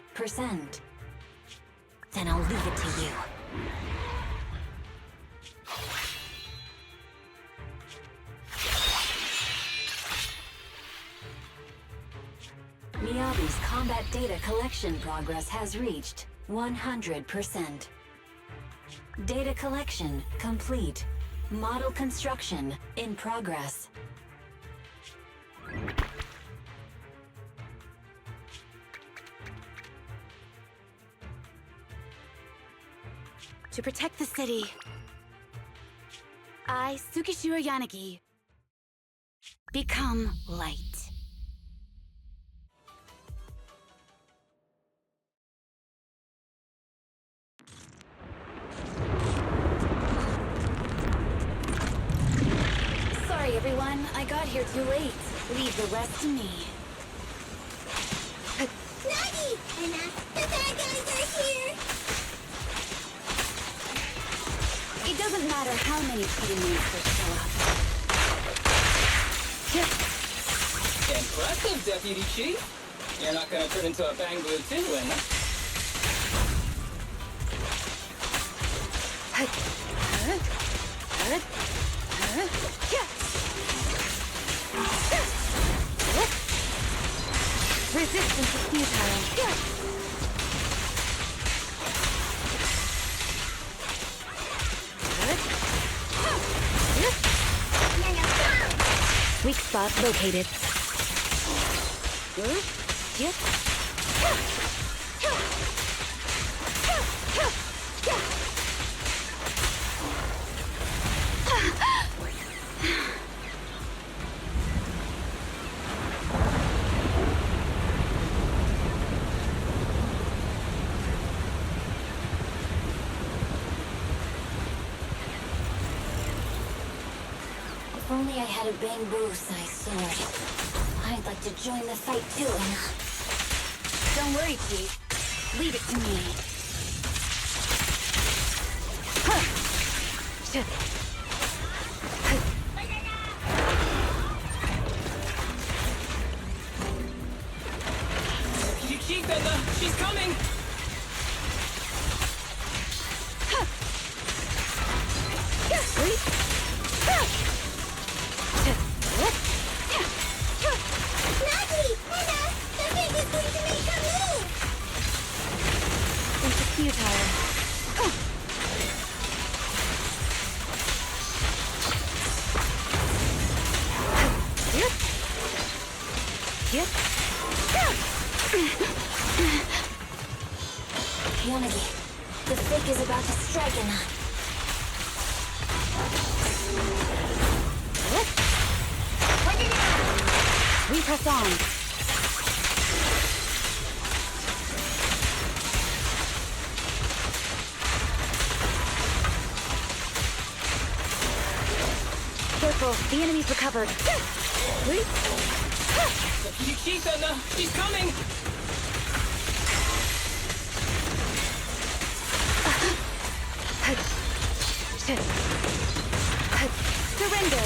Then I'll leave it to you. Miyabi's combat data collection progress has reached 100%. Data collection complete. Model construction in progress. To protect the city, I, Tsukishiro Yanagi, become light. Sorry, everyone. I got here too late. Leave the rest to me. Nagi! Anna, the bad guys are here! It doesn't matter how many petty monsters show up. Impressive, Deputy Chief. You're not gonna turn into a Bang Blue 2, Weak spot located. Yep. If only I had a bamboo-sized sword. I'd like to join the fight too, Anna. Don't worry, Chief. Leave it to me. Chief, Edna! She's coming! Nagi! Anna! The thing is going to make her move! It's futile. Yep. Yanagi, the fake is about to strike Anna. We press on. Careful, the enemy's recovered. Chief, Edna! She's coming! Surrender!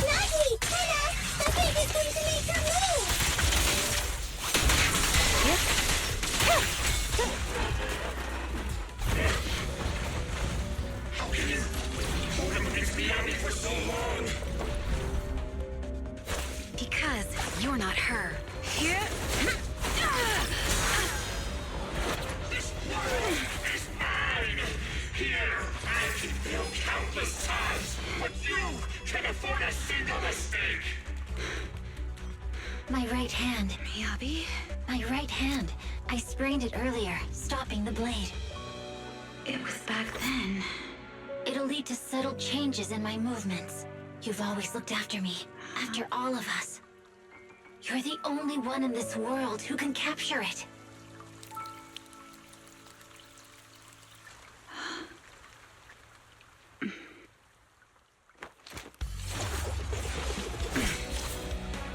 Nagi! Anna! The thing is going to make her move! Because you're not her. Here. This world is mine! Here, I can fail countless times, but you can afford a single mistake! My right hand. Miyabi? My right hand. I sprained it earlier, stopping the blade. It was back then. It'll lead to subtle changes in my movements. You've always looked after me, after all of us. You're the only one in this world who can capture it.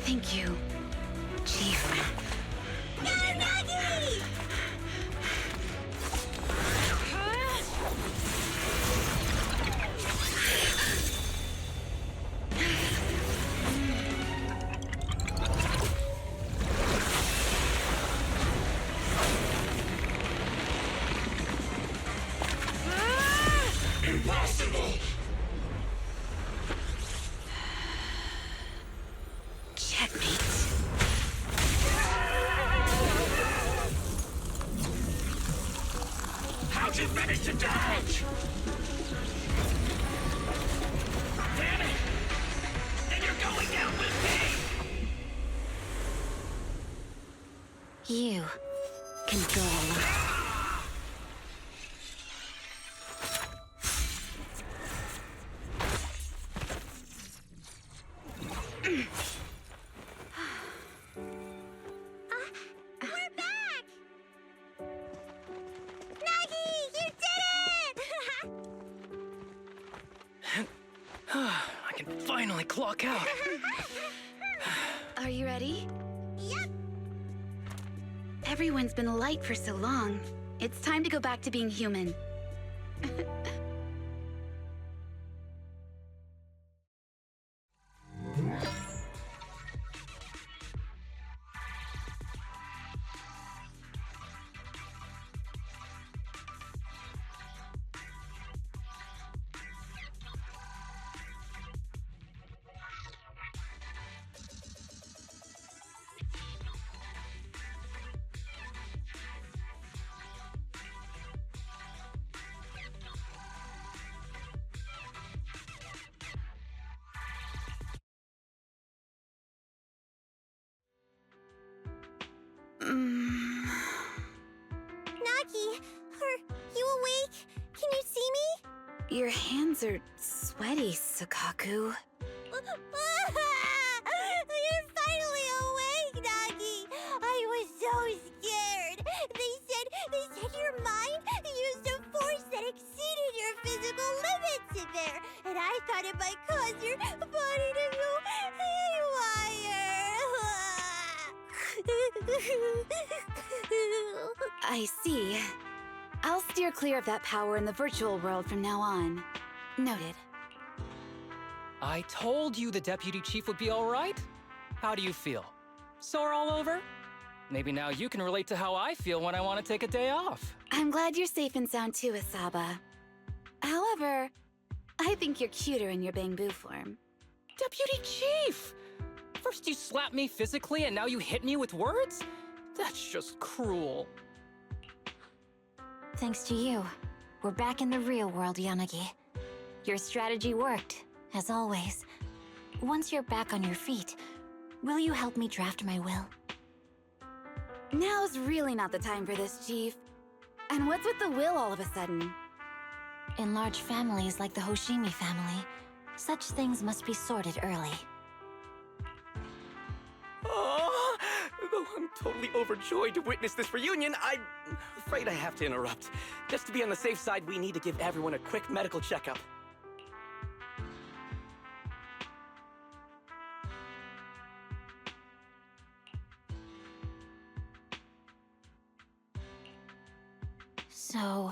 Thank you, Chief. Nagi! Impossible! Checkmate. How'd you manage to dodge? Damn it! Then you're going down with me! You can go alone. We're back! Nagi! You did it! I can finally clock out. Are you ready? Yep! Everyone's been light for so long. It's time to go back to being human. Your hands are sweaty, Soukaku. You're finally awake, Nagi! I was so scared! They said your mind used a force that exceeded your physical limits in there, and I thought it might cause your body to go haywire. I see. I'll steer clear of that power in the virtual world from now on. Noted. I told you the Deputy Chief would be all right. How do you feel? Sore all over? Maybe now you can relate to how I feel when I want to take a day off. I'm glad you're safe and sound too, Asaba. However, I think you're cuter in your Bangbu form. Deputy Chief! First you slap me physically and now you hit me with words? That's just cruel. Thanks to you, we're back in the real world, Yanagi. Your strategy worked, as always. Once you're back on your feet, will you help me draft my will? Now's really not the time for this, Chief. And what's with the will all of a sudden? In large families like the Hoshimi family, such things must be sorted early. Oh, though I'm totally overjoyed to witness this reunion, I'm afraid I have to interrupt. Just to be on the safe side, we need to give everyone a quick medical checkup. So,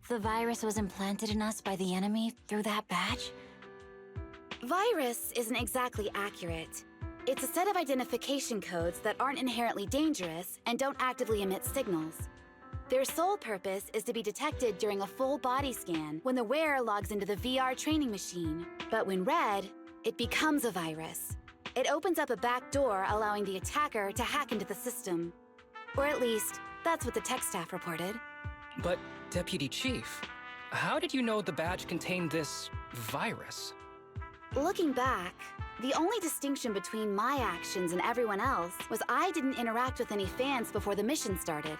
the virus was implanted in us by the enemy through that badge? Virus isn't exactly accurate. It's a set of identification codes that aren't inherently dangerous and don't actively emit signals. Their sole purpose is to be detected during a full body scan when the wearer logs into the VR training machine. But when read, it becomes a virus. It opens up a back door, allowing the attacker to hack into the system. Or at least, that's what the tech staff reported. But, Deputy Chief, how did you know the badge contained this virus? Looking back, the only distinction between my actions and everyone else was I didn't interact with any fans before the mission started.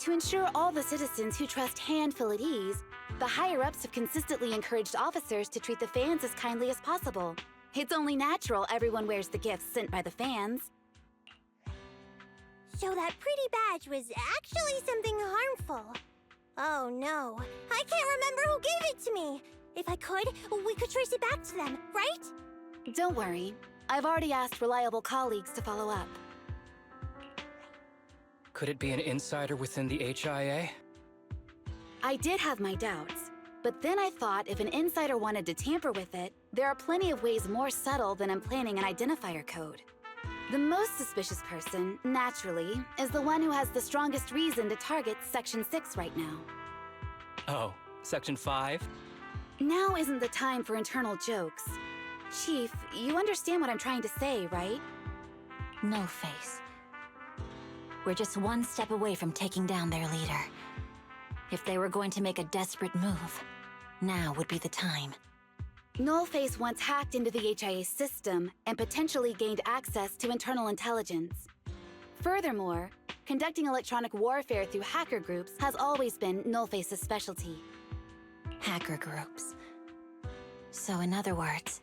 To ensure all the citizens who trust Han feel at ease, the higher-ups have consistently encouraged officers to treat the fans as kindly as possible. It's only natural everyone wears the gifts sent by the fans. So that pretty badge was actually something harmful. Oh no, I can't remember who gave it to me. If I could, we could trace it back to them, right? Don't worry. I've already asked reliable colleagues to follow up. Could it be an insider within the HIA? I did have my doubts, but then I thought if an insider wanted to tamper with it, there are plenty of ways more subtle than implanting an identifier code. The most suspicious person, naturally, is the one who has the strongest reason to target Section 6 right now. Oh, Section 5? Now isn't the time for internal jokes. Chief, you understand what I'm trying to say, right? No face. We're just one step away from taking down their leader. If they were going to make a desperate move, now would be the time. Nullface once hacked into the HIA system and potentially gained access to internal intelligence. Furthermore, conducting electronic warfare through hacker groups has always been Nullface's specialty. Hacker groups. So in other words,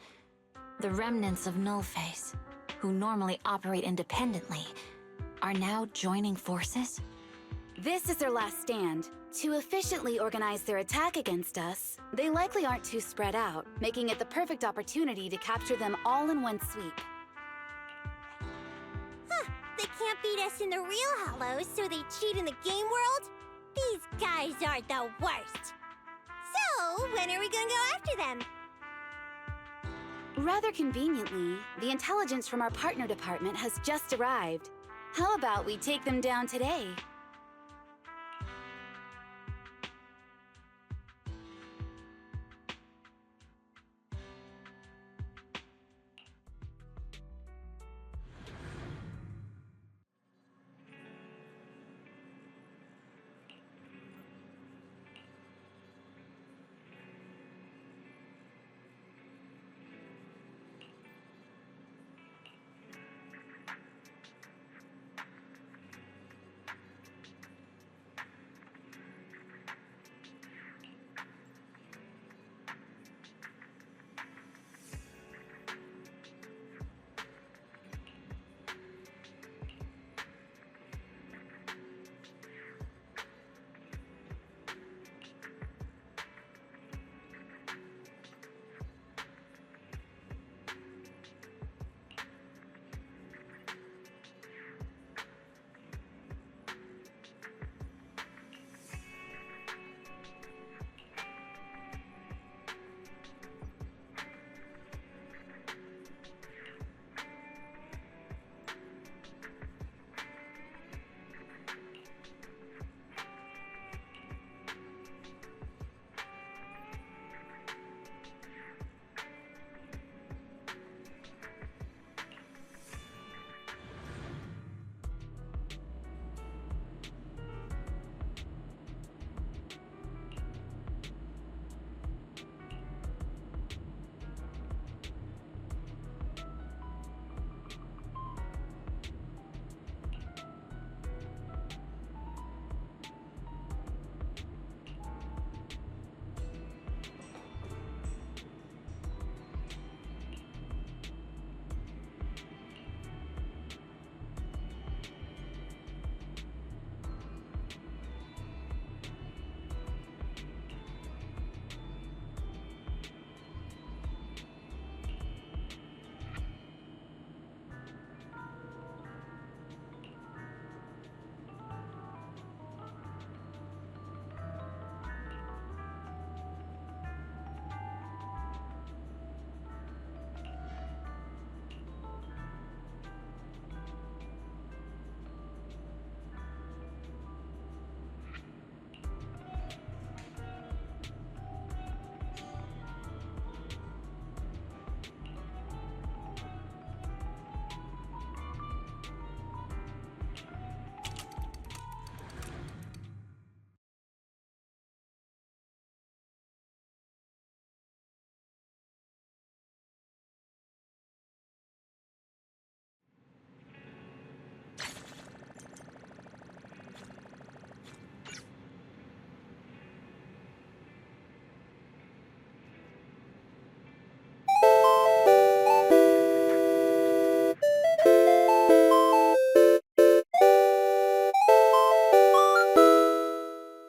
the remnants of Nullface, who normally operate independently, are now joining forces? This is their last stand. To efficiently organize their attack against us, they likely aren't too spread out, making it the perfect opportunity to capture them all in one sweep. Huh, they can't beat us in the real Hollows, so they cheat in the game world? These guys are the worst. So, when are we gonna go after them? Rather conveniently, the intelligence from our partner department has just arrived. How about we take them down today?